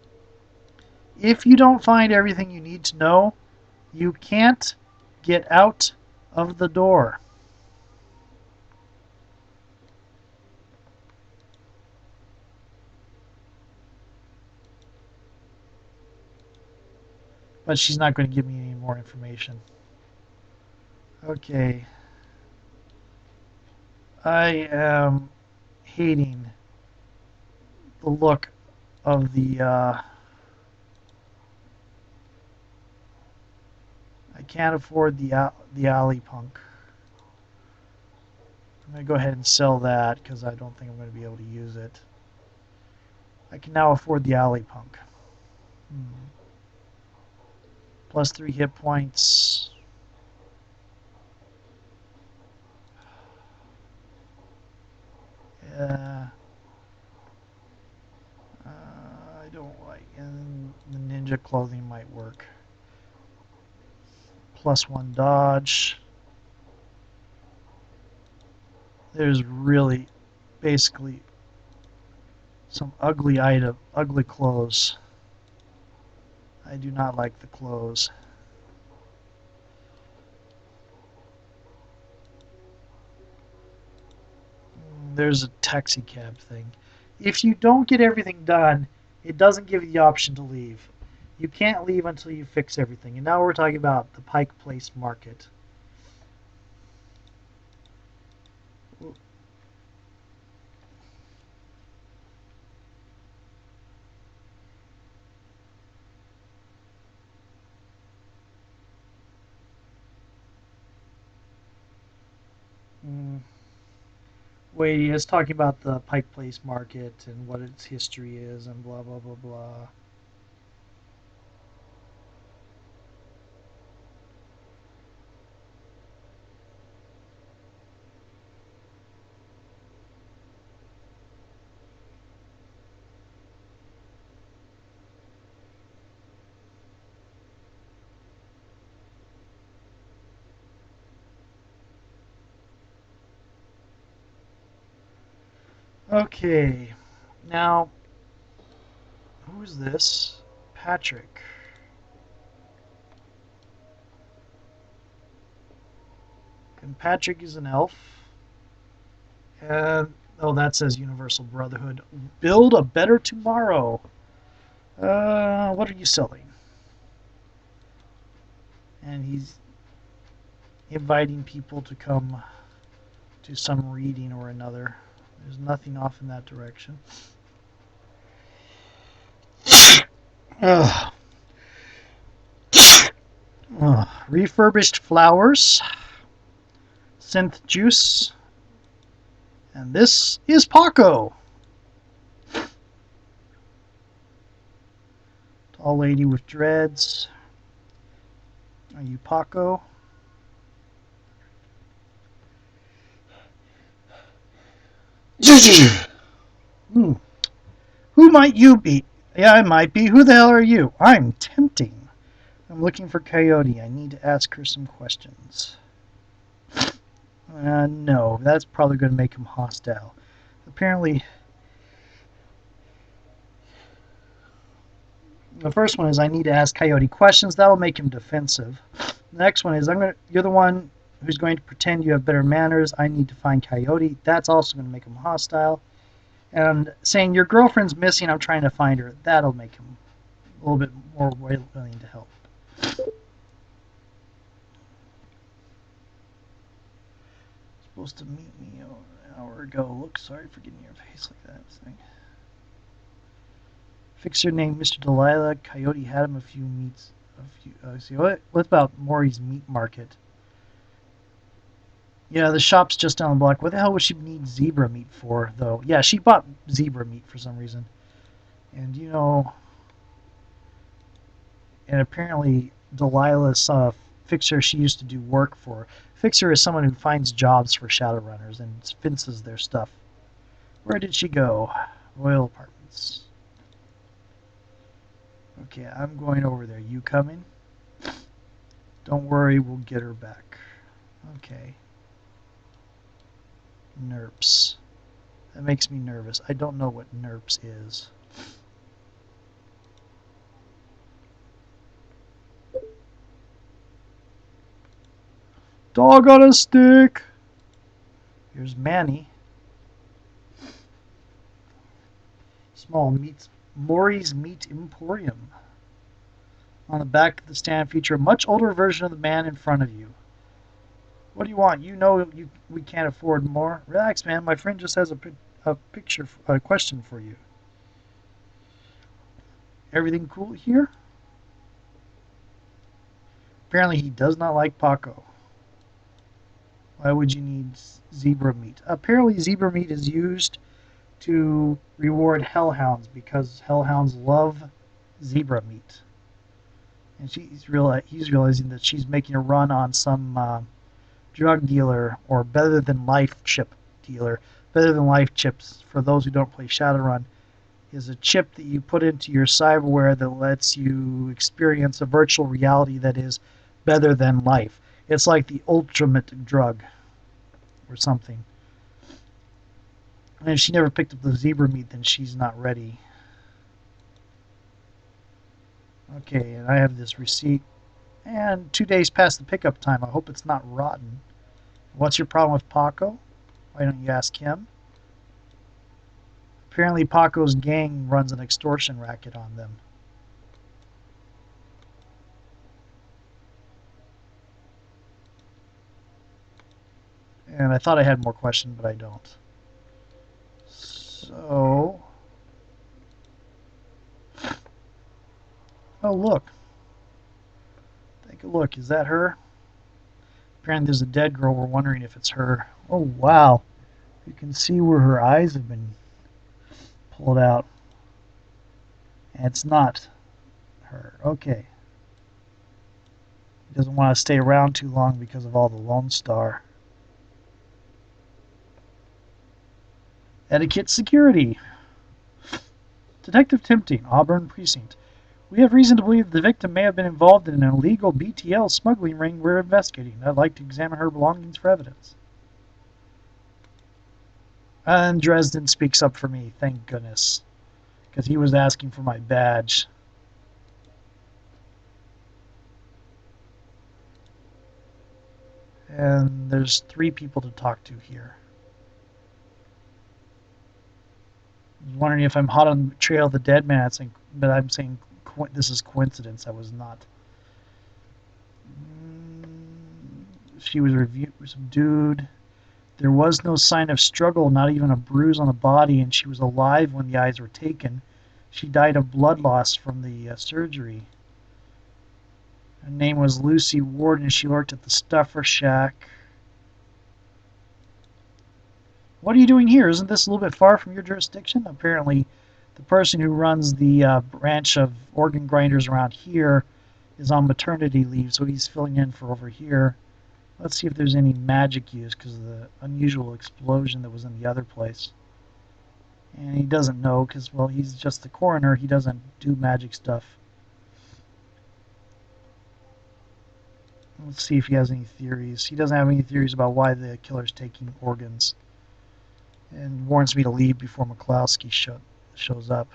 if you don't find everything you need to know, you can't get out of the door. But she's not going to give me any more information. Okay. I am hating the look of the I can't afford the alley punk. I'm going to go ahead and sell that because I don't think I'm going to be able to use it. I can now afford the alley punk. Plus 3 hit points. I don't like, and the ninja clothing might work. Plus 1 dodge. There's really basically some ugly clothes. I do not like the clothes. There's a taxi cab thing. If you don't get everything done, it doesn't give you the option to leave. You can't leave until you fix everything. And now we're talking about the Pike Place Market. Wait, it's talking about the Pike Place Market and what its history is and blah, blah, blah, blah. Okay, now, who is this? Patrick. And Patrick is an elf. And, oh, that says Universal Brotherhood. Build a better tomorrow. What are you selling? And inviting people to come to some reading or another. There's nothing off in that direction. Ugh. Ugh. Refurbished flowers, synth juice, and this is Paco. Tall lady with dreads. Are you Paco? Hmm. Who might you be? Yeah, I might be. Who the hell are you? I'm tempting. I'm looking for Coyote. I need to ask her some questions. No, that's probably going to make him hostile. Apparently, the first one is I need to ask Coyote questions. That'll make him defensive. The next one is you're the one who's going to pretend you have better manners. I need to find Coyote. That's also going to make him hostile. And saying your girlfriend's missing, I'm trying to find her. That'll make him a little bit more willing to help. Supposed to meet me an hour ago. Look, sorry for getting your face like that. Fixer named Mr. Delilah. Coyote had him a few meats. See what about Maury's meat market? Yeah, the shop's just down the block. What the hell would she need zebra meat for, though? Yeah, she bought zebra meat for some reason. And, you know... And apparently, Delilah's Fixer she used to do work for. Fixer is someone who finds jobs for Shadowrunners and fences their stuff. Where did she go? Royal Apartments. Okay, I'm going over there. You coming? Don't worry, we'll get her back. Okay. NERPS. That makes me nervous. I don't know what NERPS is. Dog on a stick! Here's Manny. Small meats. Maury's Meat Emporium. On the back of the stand feature a much older version of the man in front of you. What do you want? You know we can't afford more. Relax, man. My friend just has a question for you. Everything cool here? Apparently he does not like Paco. Why would you need zebra meat? Apparently zebra meat is used to reward hellhounds because hellhounds love zebra meat. And he's realizing that she's making a run on some drug dealer or better than life chip dealer. Better than life chips, for those who don't play Shadowrun, is a chip that you put into your cyberware that lets you experience a virtual reality that is better than life. It's like the ultimate drug or something. And if she never picked up the zebra meat, then she's not ready. Okay, and I have this receipt. And 2 days past the pickup time. I hope it's not rotten. What's your problem with Paco? Why don't you ask him? Apparently Paco's gang runs an extortion racket on them. And I thought I had more questions, but I don't. So... Oh, look. Take a look. Is that her? Apparently there's a dead girl. We're wondering if it's her. Oh, wow. You can see where her eyes have been pulled out. And it's not her. Okay. He doesn't want to stay around too long because of all the Lone Star. Etiquette security. Detective Tempting, Auburn Precinct. We have reason to believe the victim may have been involved in an illegal BTL smuggling ring we're investigating. I'd like to examine her belongings for evidence. And Dresden speaks up for me, thank goodness. Because he was asking for my badge. And there's 3 people to talk to here. I was wondering if I'm hot on the trail of the dead man, but I'm saying this is coincidence. I was not. She was subdued. There was no sign of struggle, not even a bruise on the body, and she was alive when the eyes were taken. She died of blood loss from the surgery. Her name was Lucy Ward, and she worked at the Stuffer Shack. What are you doing here? Isn't this a little bit far from your jurisdiction? Apparently, the person who runs the branch of organ grinders around here is on maternity leave, so he's filling in for over here. Let's see if there's any magic used because of the unusual explosion that was in the other place. And he doesn't know because, well, he's just the coroner. He doesn't do magic stuff. Let's see if he has any theories. He doesn't have any theories about why the killer's taking organs. And warns me to leave before McCloskey shows up.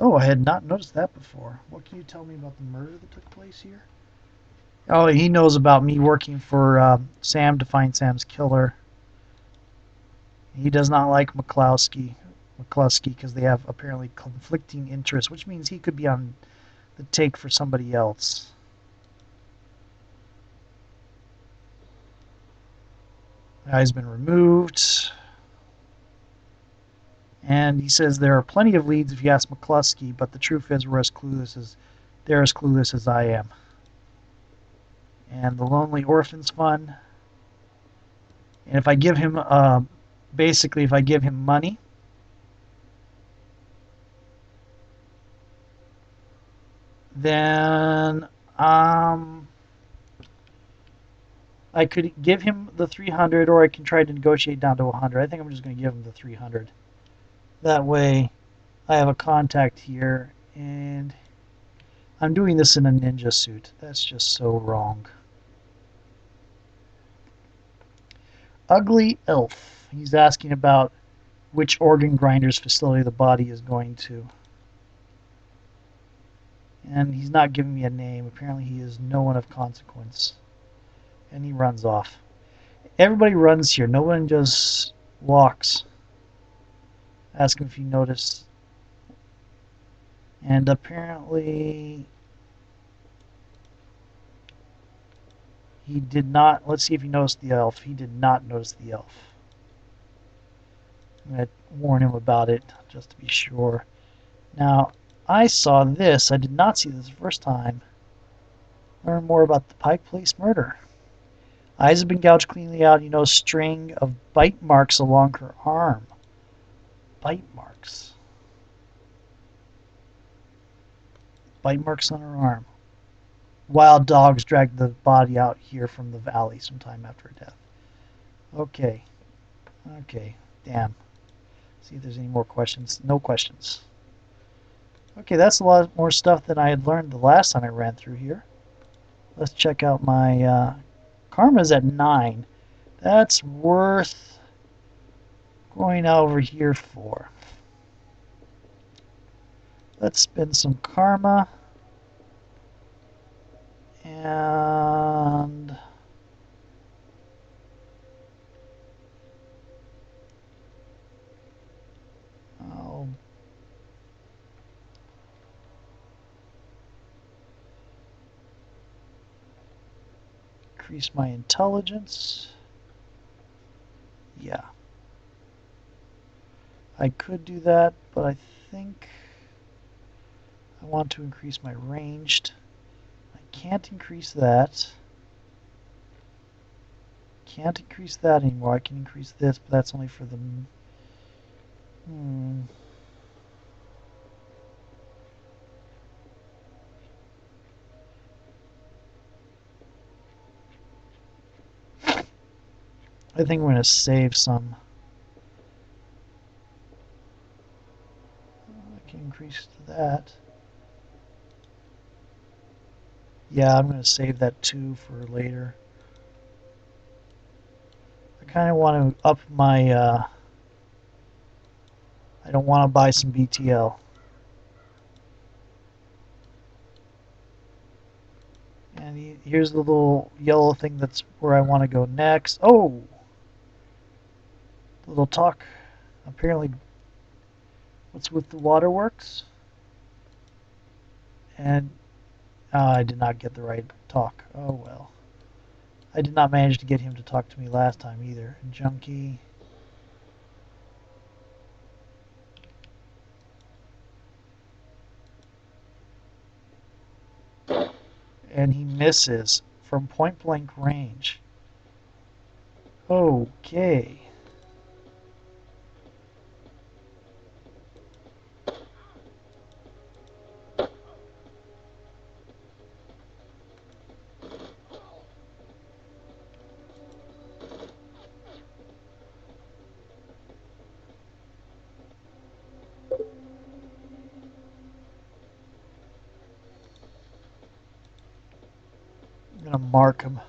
Oh, I had not noticed that before. What can you tell me about the murder that took place here? Oh, he knows about me working for Sam to find Sam's killer. He does not like McCloskey because they have apparently conflicting interests, which means he could be on the take for somebody else. The eye's been removed. And he says there are plenty of leads if you ask McCluskey, but the truth is they're as clueless as I am. And the Lonely Orphans Fund. And if I give him, basically, if I give him money, then I could give him the 300, or I can try to negotiate down to 100. I think I'm just going to give him the 300. That way, I have a contact here, and I'm doing this in a ninja suit. That's just so wrong. Ugly Elf. He's asking about which organ grinder's facility the body is going to. And he's not giving me a name. Apparently he is no one of consequence. And he runs off. Everybody runs here. No one just walks. Ask him if he noticed. And apparently he did not. Let's see if he noticed the elf. He did not notice the elf. I'm going to warn him about it just to be sure. Now, I saw this. I did not see this the first time. Learn more about the Pike Place murder. Eyes have been gouged cleanly out. You know, string of bite marks along her arm. Bite marks. Bite marks on her arm. Wild dogs dragged the body out here from the valley sometime after her death. Okay. Okay. Damn. See if there's any more questions. No questions. Okay, that's a lot more stuff than I had learned the last time I ran through here. Let's check out my karma's at 9. That's worth going over here for. Let's spend some karma. And I'll increase my intelligence. Yeah. I could do that, but I think I want to increase my ranged. I can't increase that. Can't increase that anymore. I can increase this, but that's only for the... I think I'm going to save some. I can increase that. Yeah, I'm going to save that too for later. I kind of want to up my... I don't want to buy some BTL. And here's the little yellow thing that's where I want to go next. Oh! The little talk. Apparently, what's with the waterworks? And I did not get the right talk. Oh well. I did not manage to get him to talk to me last time either. Junkie. And he misses from point blank range. Okay. I'm going to mark him.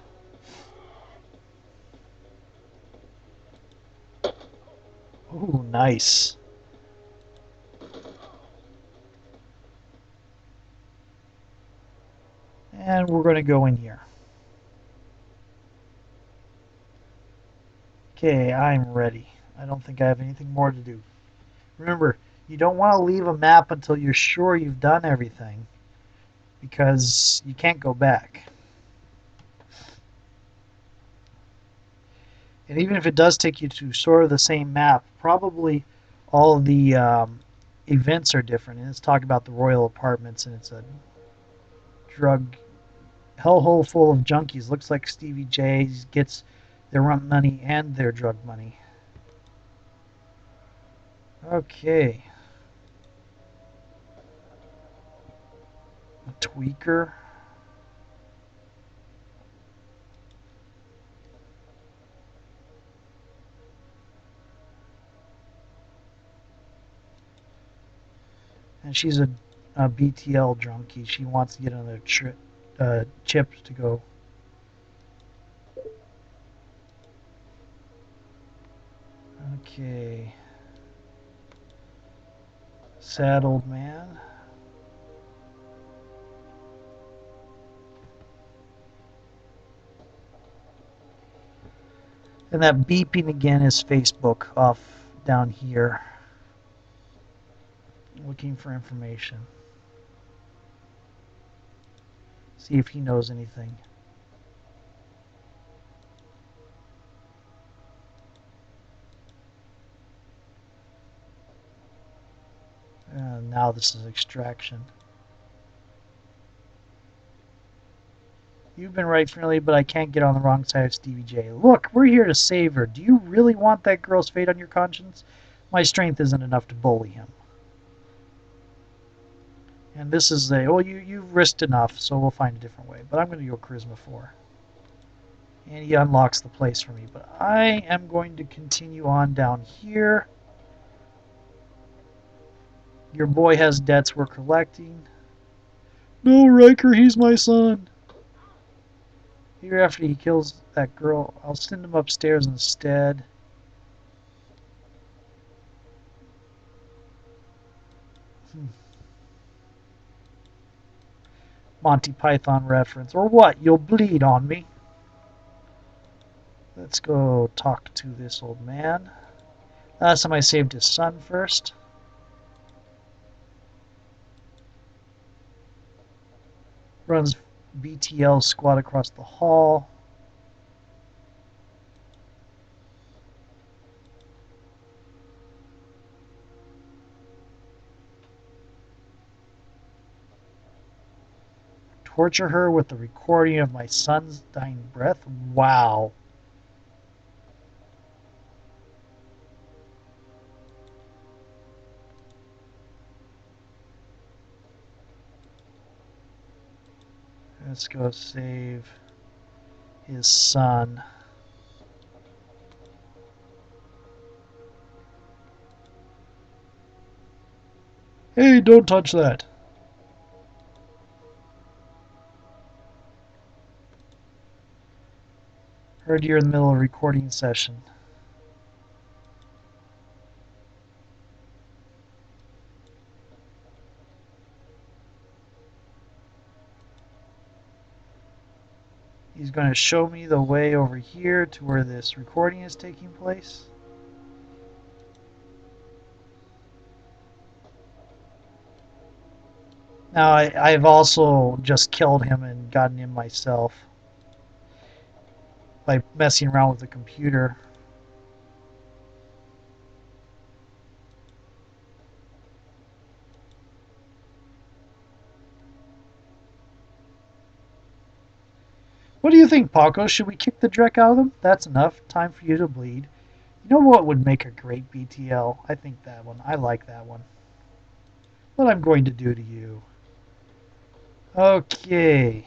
Ooh, nice. And we're going to go in here. Okay, I'm ready. I don't think I have anything more to do. Remember, you don't want to leave a map until you're sure you've done everything, because you can't go back. And even if it does take you to sort of the same map, probably all of the events are different. And it's talking about the royal apartments, and it's a drug hellhole full of junkies. Looks like Stevie J gets their rent money and their drug money. Okay. A tweaker. And she's a BTL junkie. She wants to get on their chips to go. Okay. Sad old man. And that beeping again is Facebook off down here. Looking for information. See if he knows anything. Now this is extraction. You've been right, friendly, but I can't get on the wrong side of Stevie J. Look, we're here to save her. Do you really want that girl's fate on your conscience? My strength isn't enough to bully him. And this is you've risked enough, so we'll find a different way. But I'm going to go Charisma 4. And he unlocks the place for me. But I am going to continue on down here. Your boy has debts we're collecting. No, Riker, he's my son. Here, after he kills that girl, I'll send him upstairs instead. Monty Python reference. Or what? You'll bleed on me. Let's go talk to this old man. Last time I saved his son first. Runs BTL squad across the hall. Torture her with the recording of my son's dying breath. Wow. Let's go save his son. Hey, don't touch that. Heard you're in the middle of a recording session. He's going to show me the way over here to where this recording is taking place. Now, I've also just killed him and gotten him myself. by messing around with the computer. What do you think, Paco? Should we kick the dreck out of them? That's enough. Time for you to bleed. You know what would make a great BTL? I think that one. I like that one. What I'm going to do to you. Okay.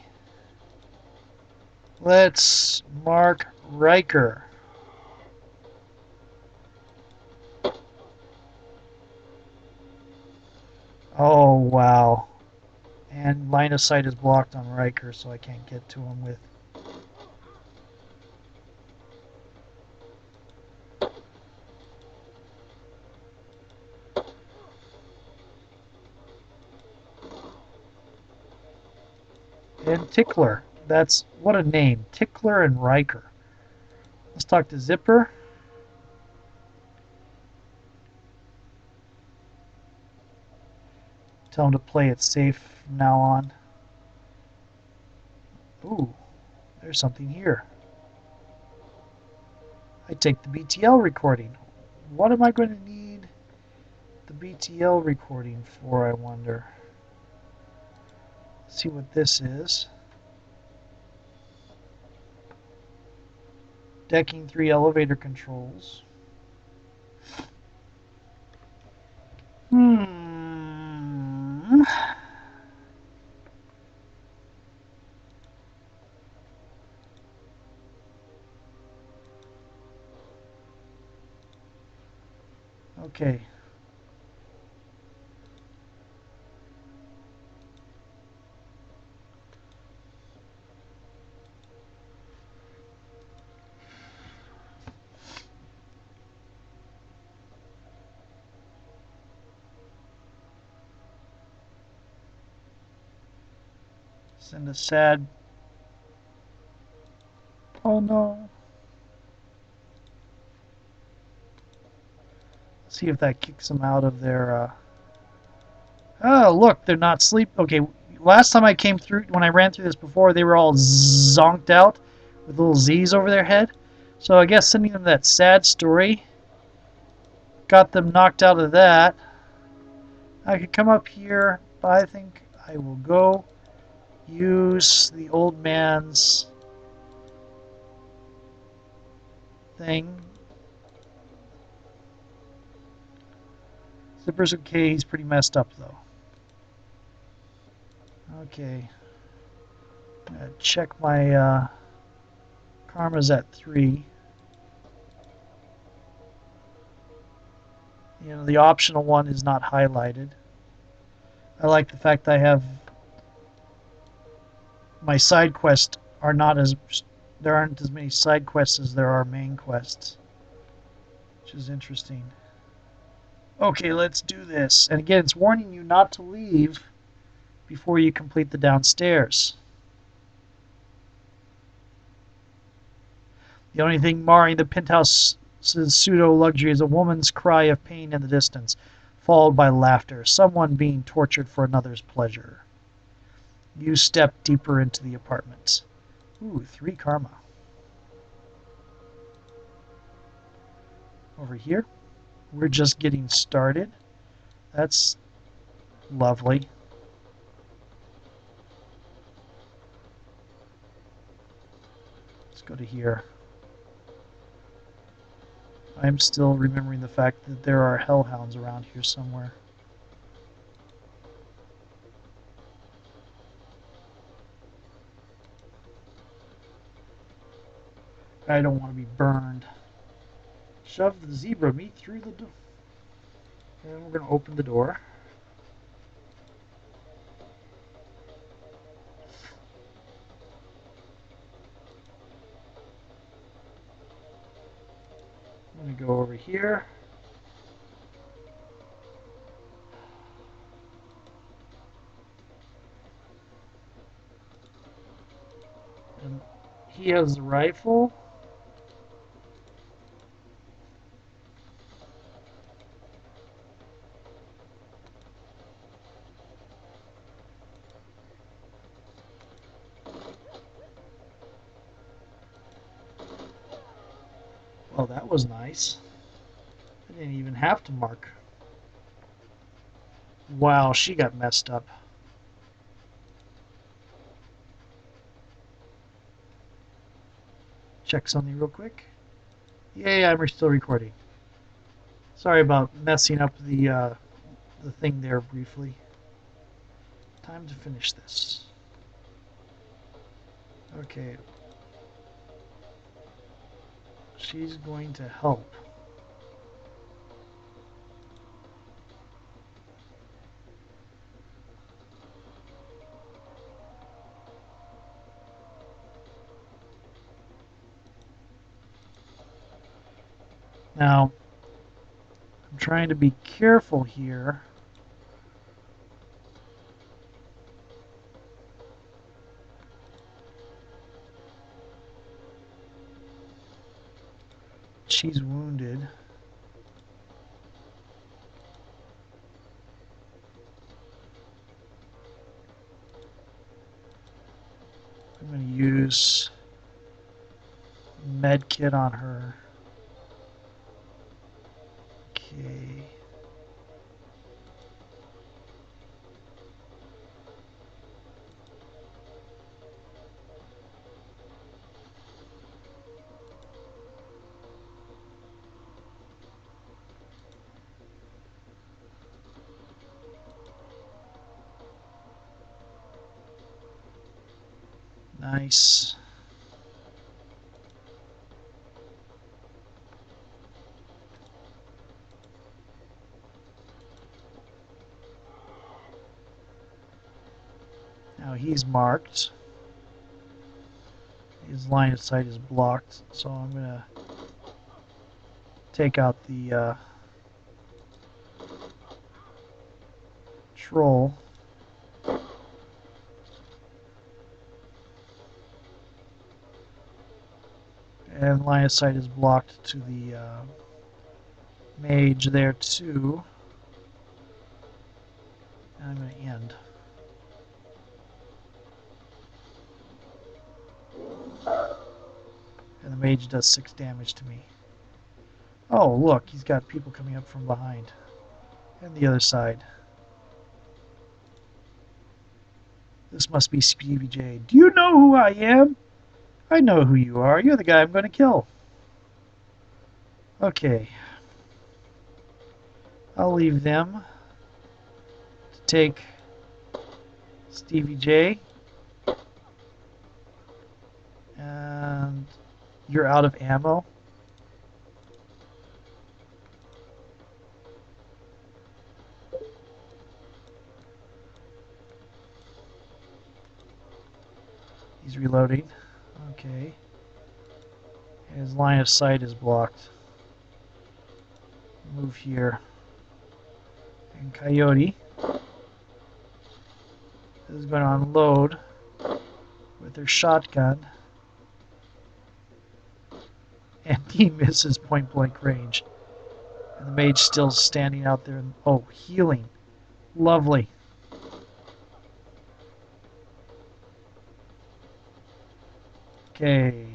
Let's mark Riker. Oh, wow. And line of sight is blocked on Riker, so I can't get to him with... And Tickler. That's... what a name. Tickler and Riker. Let's talk to Zipper. Tell him to play it safe from now on. Ooh, there's something here. I take the BTL recording. What am I going to need the BTL recording for, I wonder? Let's see what this is. Decking 3 elevator controls. Okay. Send a sad... Oh no. Let's see if that kicks them out of their... Oh, look, they're not sleep. Okay, last time I came through, when I ran through this before, they were all zonked out with little Z's over their head. So I guess sending them that sad story got them knocked out of that. I could come up here, but I think I will go use the old man's thing. Zipper's okay, he's pretty messed up though. Okay. Check my karma's at 3. You know, the optional one is not highlighted. I like the fact that I have my side quests are not as... there aren't as many side quests as there are main quests, which is interesting. Okay, let's do this. And again, it's warning you not to leave before you complete the downstairs. The only thing marring the penthouse's pseudo-luxury is a woman's cry of pain in the distance, followed by laughter, someone being tortured for another's pleasure. You step deeper into the apartment. Ooh, 3 karma. Over here, we're just getting started. That's lovely. Let's go to here. I'm still remembering the fact that there are hellhounds around here somewhere. I don't want to be burned. Shove the zebra meat through the door. And we're going to open the door. I'm going to go over here. And he has the rifle. Oh, that was nice. I didn't even have to mark. Wow, she got messed up. Check something real quick. Yay, I'm still recording. Sorry about messing up the thing there briefly. Time to finish this. Okay. She's going to help. Now, I'm trying to be careful here. She's wounded. I'm going to use med kit on her. Okay. Nice. Now he's marked. His line of sight is blocked, so I'm going to take out the troll. And line of sight is blocked to the mage there too. And I'm going to end. And the mage does 6 damage to me. Oh, look, he's got people coming up from behind. And the other side. This must be Stevie J. Do you know who I am? I know who you are. You're the guy I'm going to kill. Okay. I'll leave them to take Stevie J. And you're out of ammo. He's reloading. Okay. His line of sight is blocked. Move here. And Coyote is going to unload with her shotgun. And he misses point blank range. And the mage still standing out there. And, oh, healing. Lovely. Okay.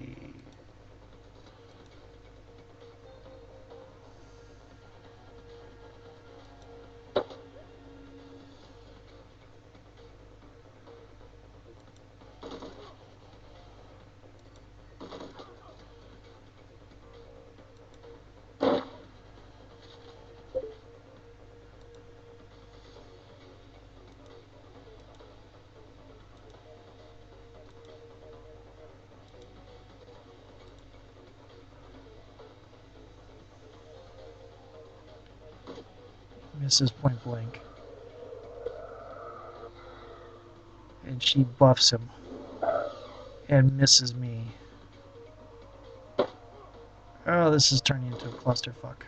Misses point blank. And she buffs him. And misses me. Oh, this is turning into a clusterfuck.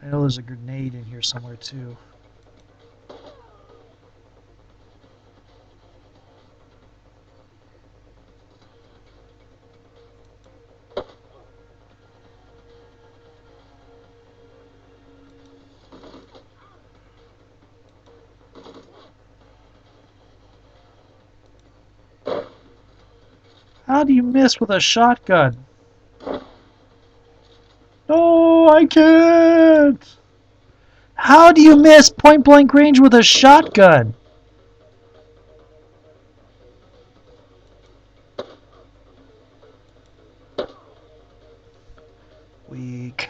I know there's a grenade in here somewhere too. How do you miss with a shotgun? I can't! How do you miss point blank range with a shotgun? Weak.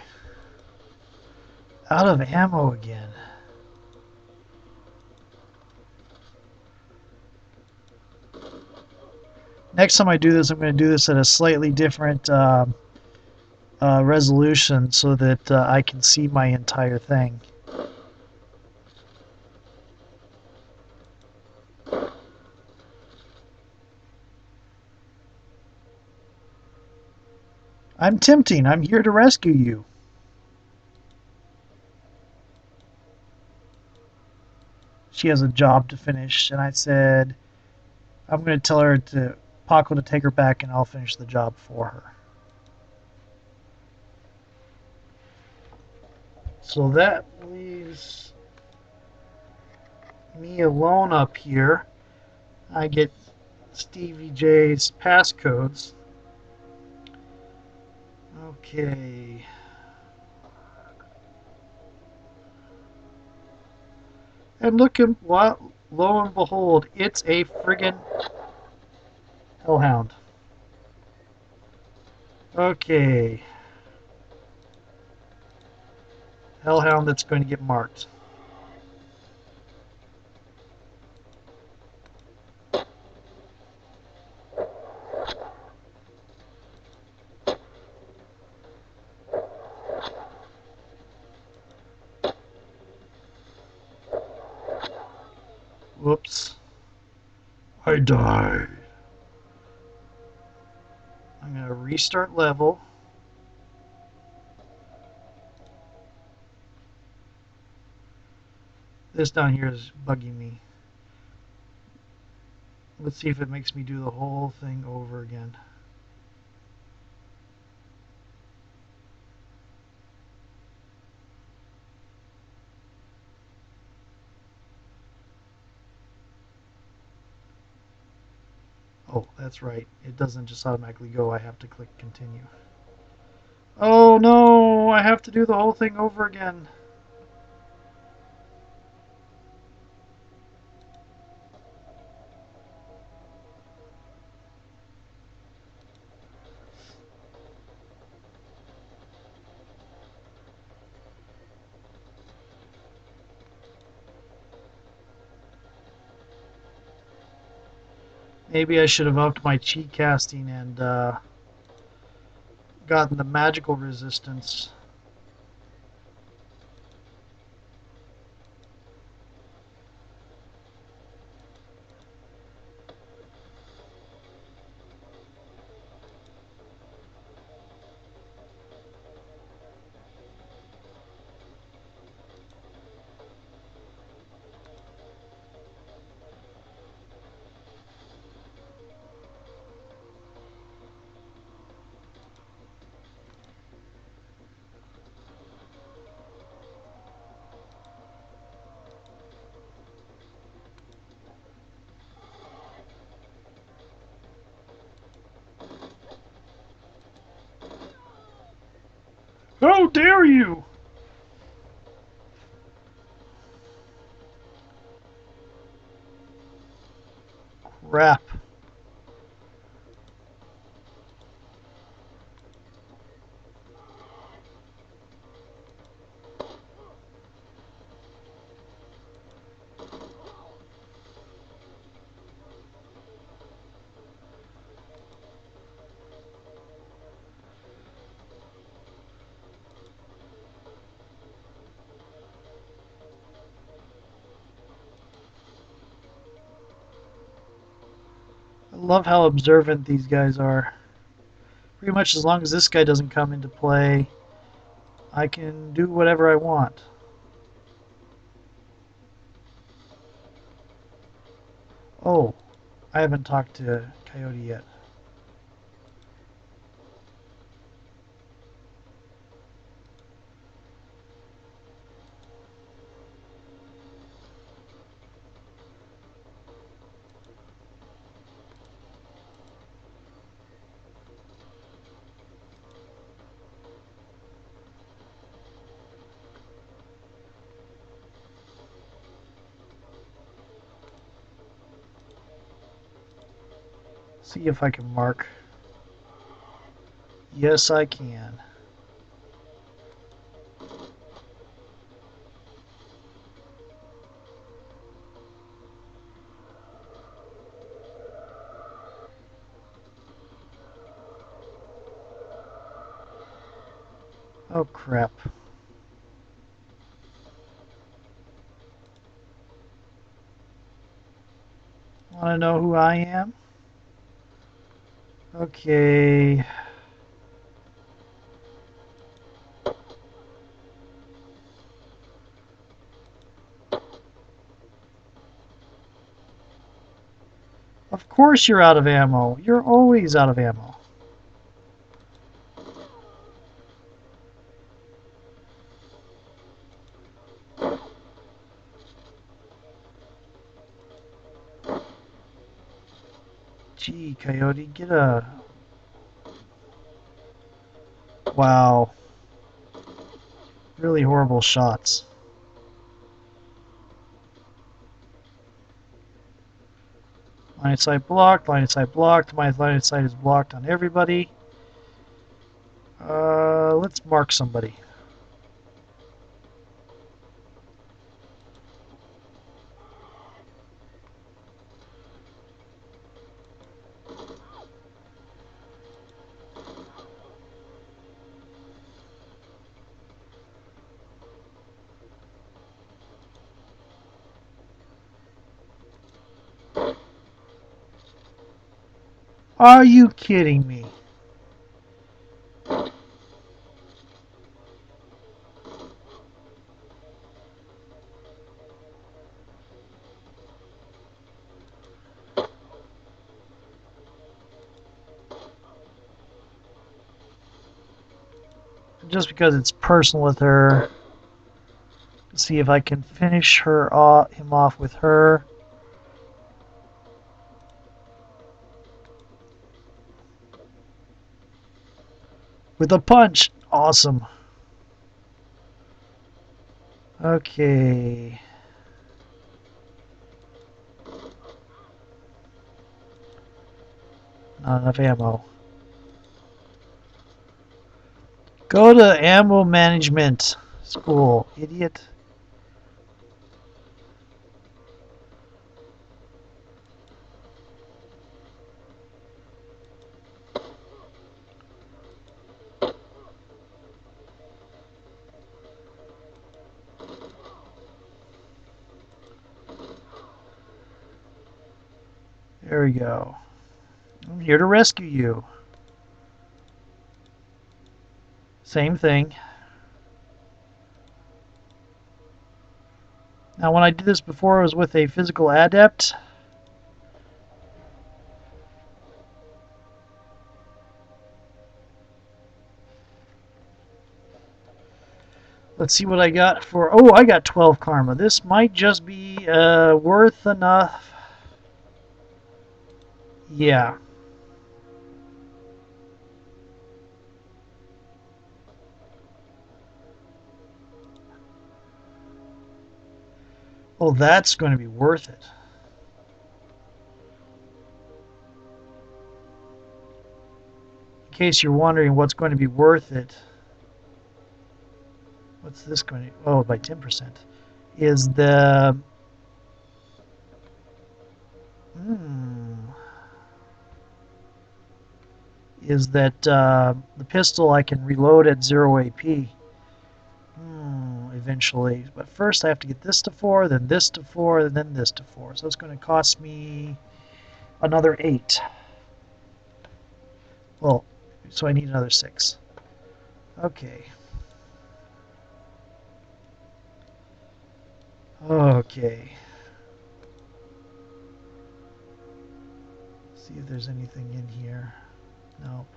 Out of ammo again. Next time I do this, I'm going to do this at a slightly different resolution so that I can see my entire thing. I'm tempting. I'm here to rescue you. She has a job to finish, and I said, I'm going to tell her to Paco to take her back, and I'll finish the job for her. So that leaves me alone up here. I get Stevie J's passcodes. Okay. And lo and behold, it's a friggin' hellhound. Okay. Hellhound that's going to get marked. Whoops. I died. I'm going to restart level. This down here is bugging me. Let's see if it makes me do the whole thing over again. Oh, that's right. It doesn't just automatically go. I have to click continue. Oh no! I have to do the whole thing over again. Maybe I should have upped my cheat casting and gotten the magical resistance. How dare you! Crap. I love how observant these guys are. Pretty much as long as this guy doesn't come into play, I can do whatever I want. Oh, I haven't talked to Coyote yet. See if I can mark. Yes, I can. Oh, crap. Want to know who I am? Okay. Of course you're out of ammo. You're always out of ammo. Gee, Coyote, get a... Wow. Really horrible shots. Line of sight blocked, line of sight blocked. My line of sight is blocked on everybody. Let's mark somebody. Are you kidding me? Just because it's personal with her. See if I can finish him off with her. With a punch. Awesome. Okay. Not enough ammo. Go to ammo management school, idiot. There we go. I'm here to rescue you. Same thing. Now, when I did this before, it was with a physical adept. Let's see what I got for... Oh, I got 12 karma. This might just be worth enough. Yeah. Oh, that's going to be worth it. In case you're wondering what's going to be worth it. What's this going to... Oh, by 10%. Is the... Is that the pistol I can reload at 0 AP. Eventually. But first I have to get this to 4, then this to 4, and then this to 4. So it's going to cost me another 8. Well, so I need another 6. Okay. Okay. See if there's anything in here. Nope.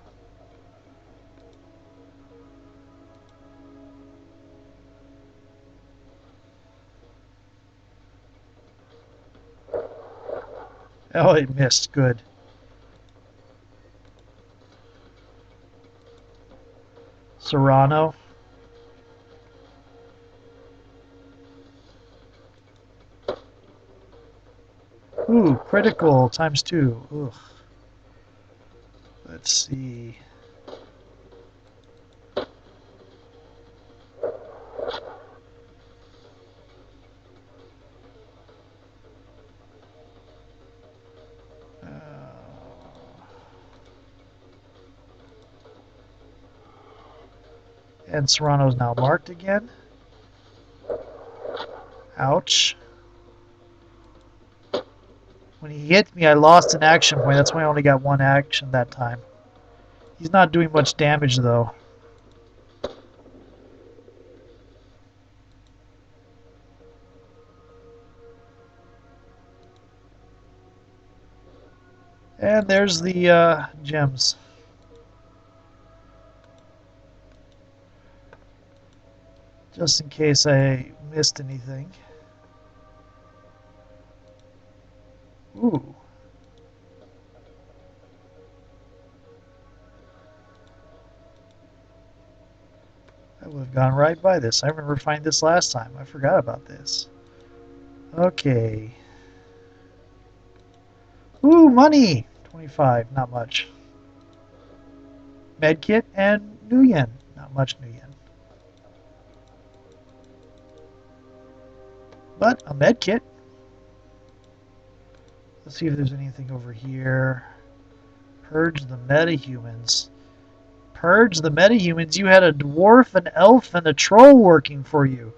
Oh, it missed. Good. Serrano. Ooh, critical times 2. Ugh. Let's see. And Serrano's now marked again. Ouch. When he hit me, I lost an action point. That's why I only got one action that time. He's not doing much damage, though. And there's the gems. Just in case I missed anything. Ooh. I would have gone right by this. I remember finding this last time. I forgot about this. Okay. Ooh, money! 25, not much. Medkit and Nuyen. Not much Nuyen. But a medkit. Let's see if there's anything over here. Purge the metahumans. Purge the metahumans? You had a dwarf, an elf, and a troll working for you.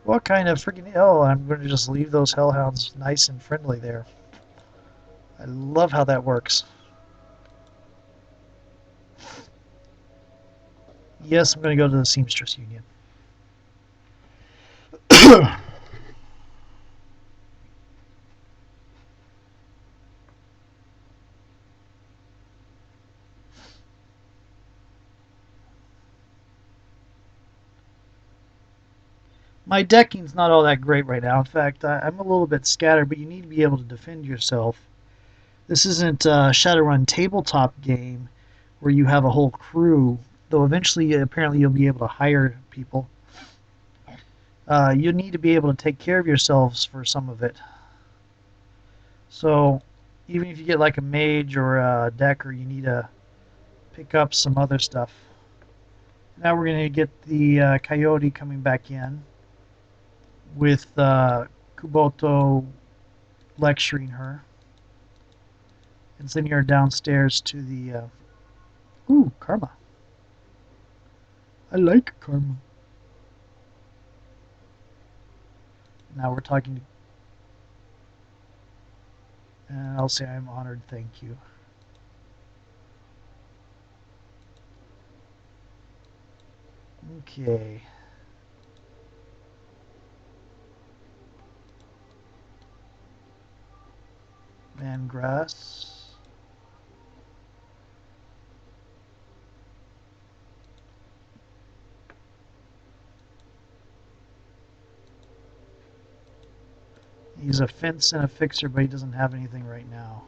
What kind of freaking... Oh, I'm going to just leave those hellhounds nice and friendly there. I love how that works. Yes, I'm going to go to the Seamstress Union. My decking's not all that great right now. In fact, I'm a little bit scattered, but you need to be able to defend yourself. This isn't a Shadowrun tabletop game where you have a whole crew, though eventually, apparently, you'll be able to hire people. You need to be able to take care of yourselves for some of it. So, even if you get like a mage or a decker, you need to pick up some other stuff. Now we're going to get the coyote coming back in with Kuboto lecturing her and sending her downstairs to the ooh, karma. I like karma. Now we're talking to, and I'll say I'm honored, thank you. Okay. Mangrass. He's a fence and a fixer, but he doesn't have anything right now.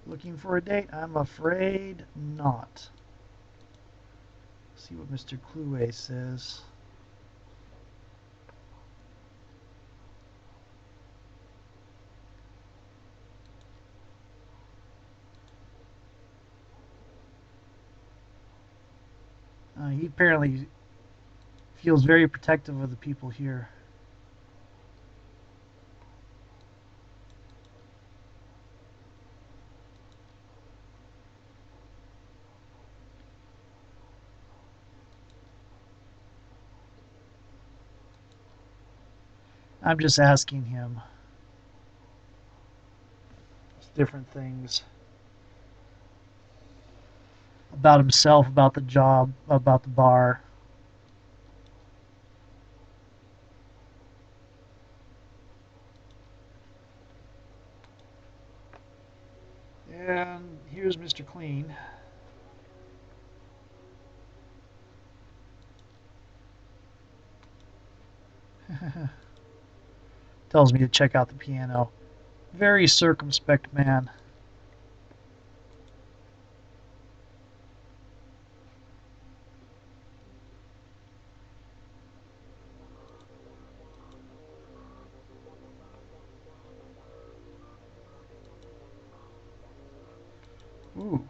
Looking for a date? I'm afraid not. See what Mr. Clue says. He apparently feels very protective of the people here. I'm just asking him different things about himself, about the job, about the bar. And here's Mr. Clean. Tells me to check out the piano. Very circumspect man. Ooh.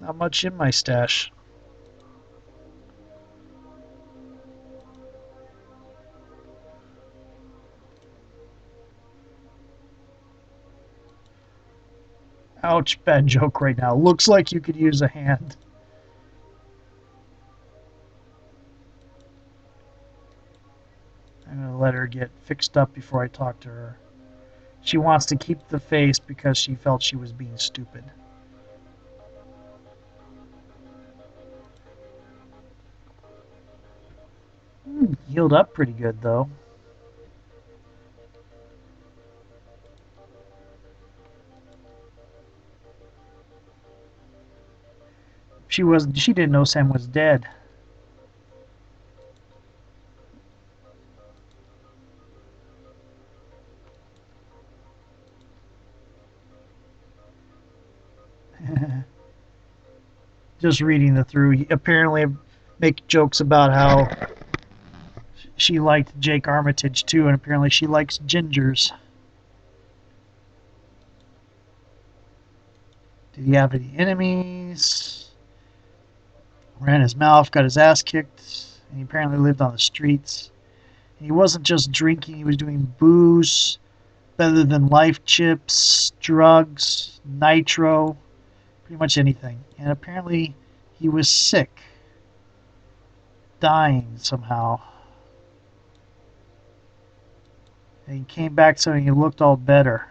Not much in my stash. Ouch, bad joke right now. Looks like you could use a hand. I'm going to let her get fixed up before I talk to her. She wants to keep the face because she felt she was being stupid. Healed up pretty good, though. She didn't know Sam was dead. Just reading the through. Apparently, make jokes about how she liked Jake Armitage too, and apparently she likes gingers. Did he have any enemies? Ran his mouth, got his ass kicked, and he apparently lived on the streets. And he wasn't just drinking, he was doing booze, better than life chips, drugs, nitro, pretty much anything. And apparently he was sick, dying somehow. And he came back so he looked all better.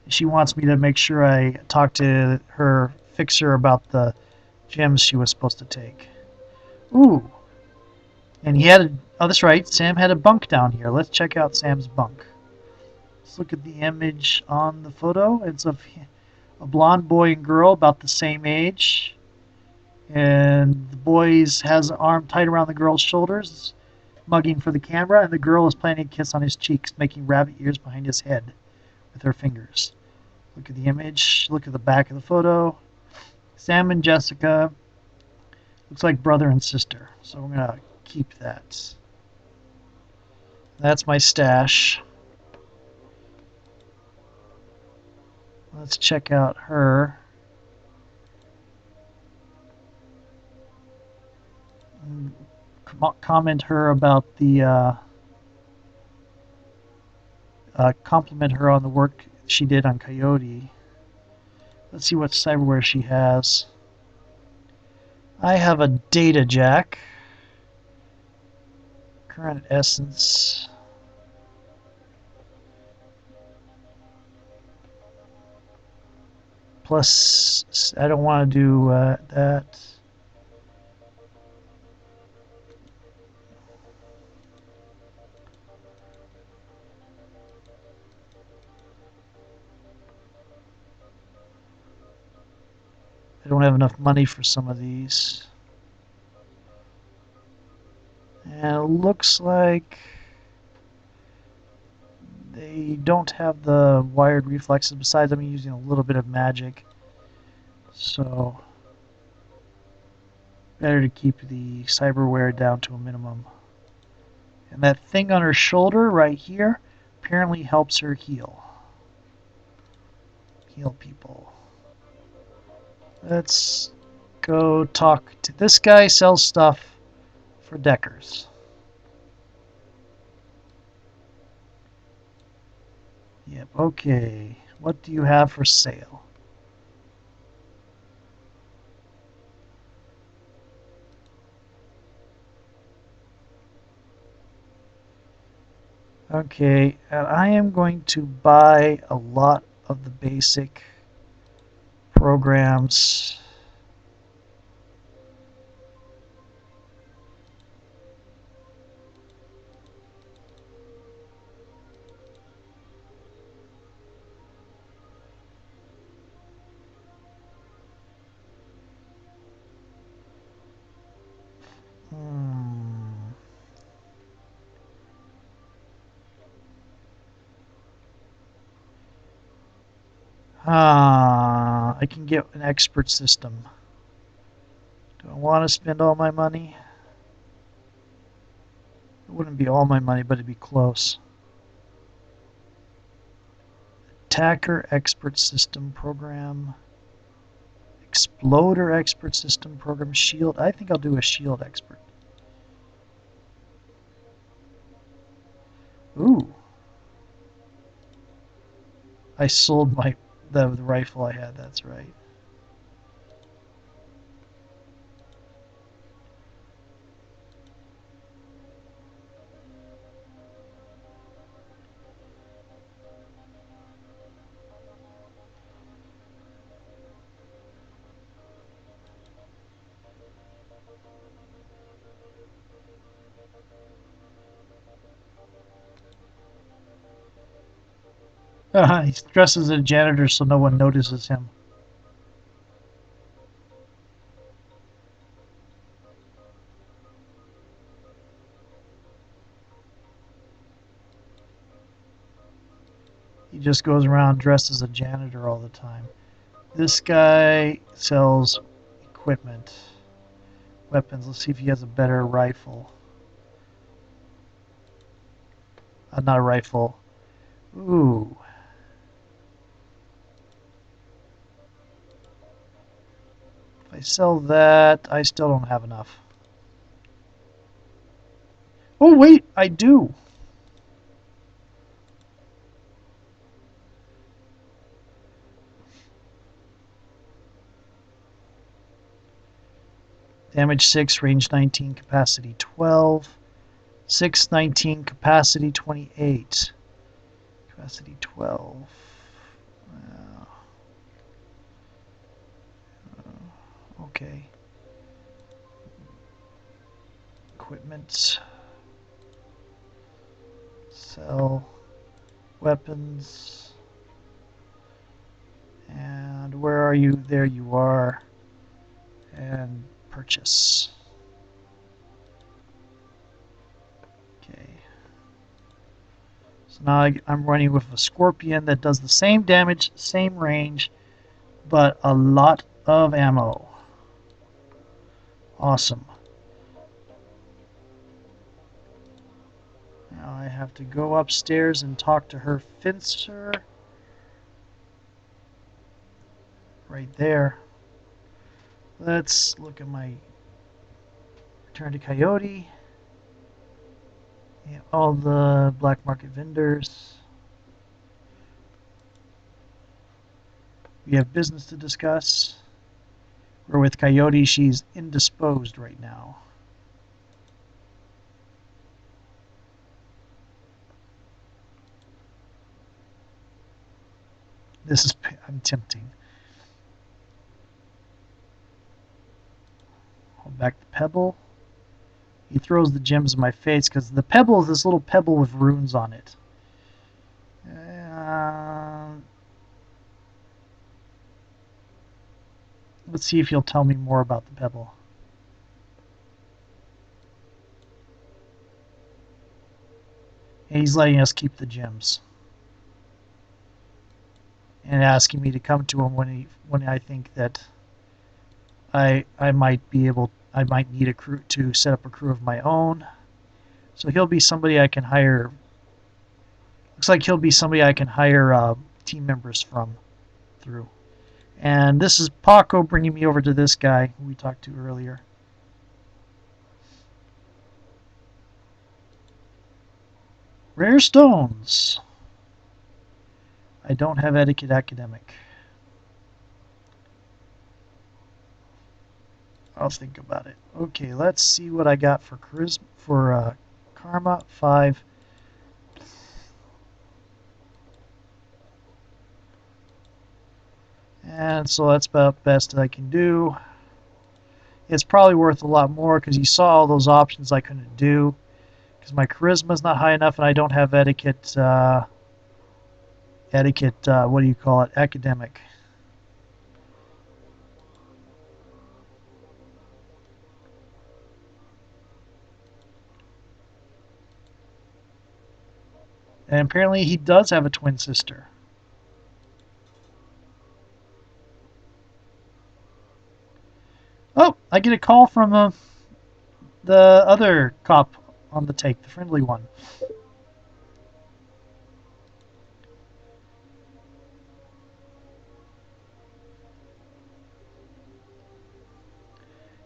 She wants me to make sure I talk to her, fix her about the gems she was supposed to take. Ooh. And he had oh, that's right, Sam had a bunk down here. Let's check out Sam's bunk. Let's look at the image on the photo. It's of a blonde boy and girl about the same age. And the boy has an arm tight around the girl's shoulders, mugging for the camera, and the girl is planting a kiss on his cheeks, making rabbit ears behind his head with her fingers. Look at the image. Look at the back of the photo. Sam and Jessica. Looks like brother and sister. So we're going to keep that. That's my stash. Let's check out her. Comment her about the compliment her on the work she did on Coyote. Let's see what cyberware she has. I have a data jack. Current essence. Plus, I don't want to do that. I don't have enough money for some of these. And it looks like they don't have the wired reflexes. Besides, I'm using a little bit of magic. So, better to keep the cyberware down to a minimum. And that thing on her shoulder right here apparently helps her heal. Heal people. Let's go talk to this guy. Sells stuff for Deckers. Yep, okay. What do you have for sale? Okay, and I am going to buy a lot of the basic programs. I can get an expert system. Do I want to spend all my money? It wouldn't be all my money, but it'd be close. Attacker Expert System Program. Exploder Expert System Program. Shield. I think I'll do a Shield Expert. Ooh. I sold the rifle I had, that's right. He's dressed as a janitor so no one notices him. He just goes around dressed as a janitor all the time. This guy sells equipment. Weapons. Let's see if he has a better rifle. Not a rifle. Ooh. If I sell that, I still don't have enough. Oh, wait, I do. Damage 6, range 19, capacity 12. 6, 19, capacity 28. Capacity 12. Okay. Equipment. Sell. Weapons. And where are you? There you are. And purchase. Okay. So now I'm running with a Scorpion that does the same damage, same range, but a lot of ammo. Awesome. Now I have to go upstairs and talk to her fencer. Right there. Let's look at my return to Coyote. Yeah, all the black market vendors. We have business to discuss. We're with Coyote. She's indisposed right now. I'm tempting. Hold back the pebble. He throws the gems in my face because the pebble is this little pebble with runes on it. Let's see if he'll tell me more about the pebble. And he's letting us keep the gems. And asking me to come to him when I think that I might need a crew to set up a crew of my own. So he'll be somebody I can hire. Looks like he'll be somebody I can hire team members through. And this is Paco bringing me over to this guy who we talked to earlier. Rare stones. I don't have etiquette academic. I'll think about it. Okay, let's see what I got for charisma for karma 5. And so that's about best I can do. It's probably worth a lot more because you saw all those options I couldn't do because my charisma is not high enough and I don't have etiquette. What do you call it? Academic. And apparently he does have a twin sister. Oh, I get a call from the other cop on the take, the friendly one.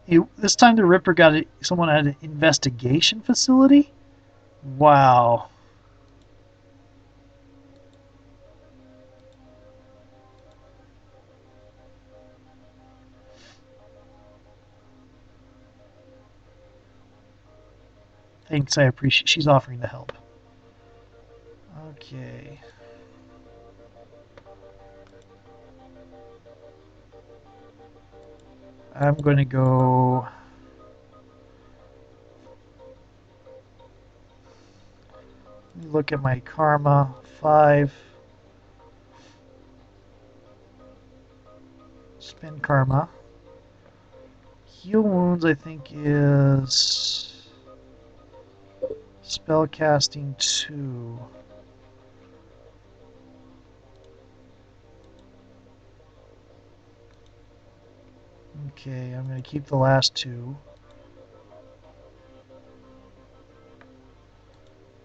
This time the Ripper got someone at an investigation facility? Wow. Thanks, I appreciate. She's offering to help. Okay. I'm going to go. Let me look at my karma. 5. Spin karma. Heal wounds, I think, is spellcasting 2. Okay, I'm going to keep the last 2.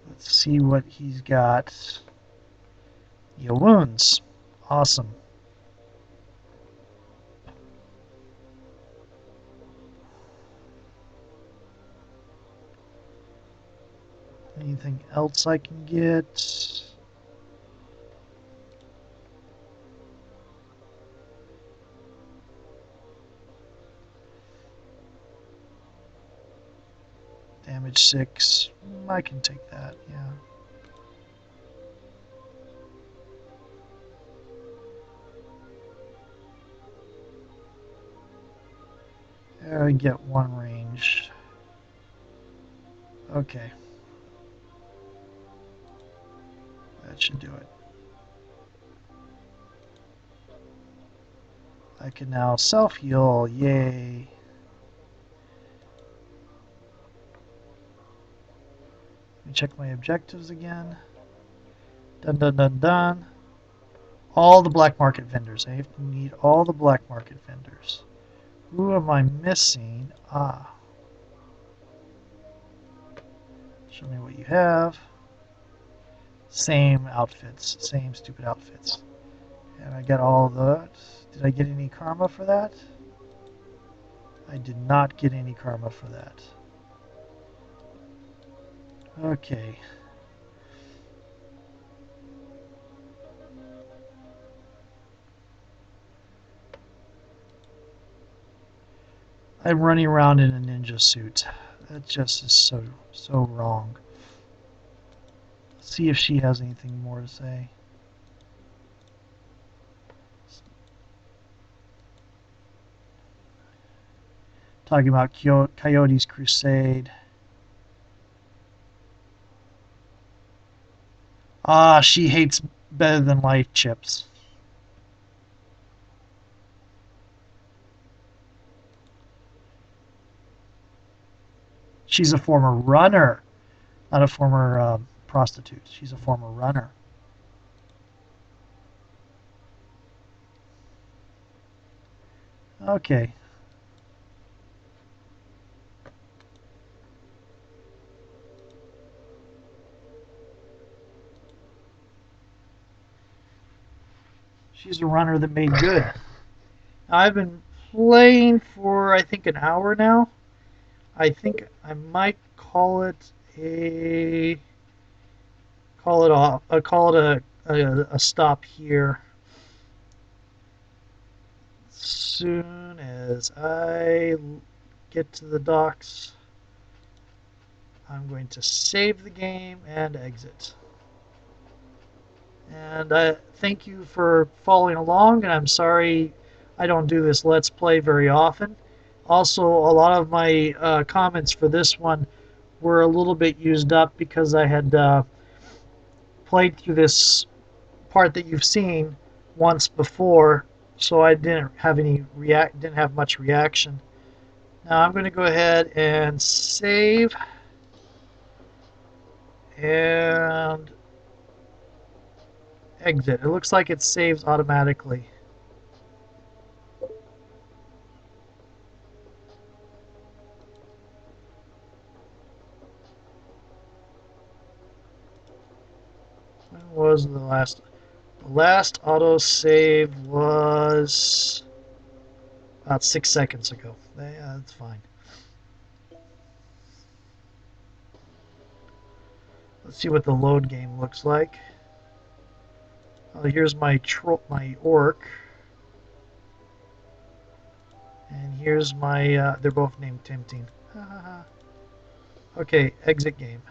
Let's see what he's got. Heal wounds. Awesome. Anything else I can get? Damage 6. I can take that, yeah. There, I get 1 range. Okay. That should do it. I can now self-heal. Yay. Let me check my objectives again. Dun dun dun dun. All the black market vendors. I have to need all the black market vendors. Who am I missing? Ah. Show me what you have. Same outfits. Same stupid outfits. And I got all that. Did I get any karma for that? I did not get any karma for that. Okay. I'm running around in a ninja suit. That just is so wrong. Let's see if she has anything more to say. Talking about Coyote's Crusade. Ah, she hates better than life chips. She's a former runner, not a former prostitute. She's a former runner. Okay. She's a runner that made good. I've been playing for, I think, an hour now. I think I might call it a call it off. Call it a stop here. Soon as I get to the docks, I'm going to save the game and exit. And I thank you for following along, and I'm sorry I don't do this Let's Play very often. Also, a lot of my comments for this one were a little bit used up because I had played through this part that you've seen once before, so I didn't have much reaction. Now I'm going to go ahead and save and exit. It looks like it saves automatically. When was the last? The last autosave was about 6 seconds ago. that's fine. Let's see what the load game looks like. Here's my orc, and here's my. They're both named Tempting. Okay, exit game.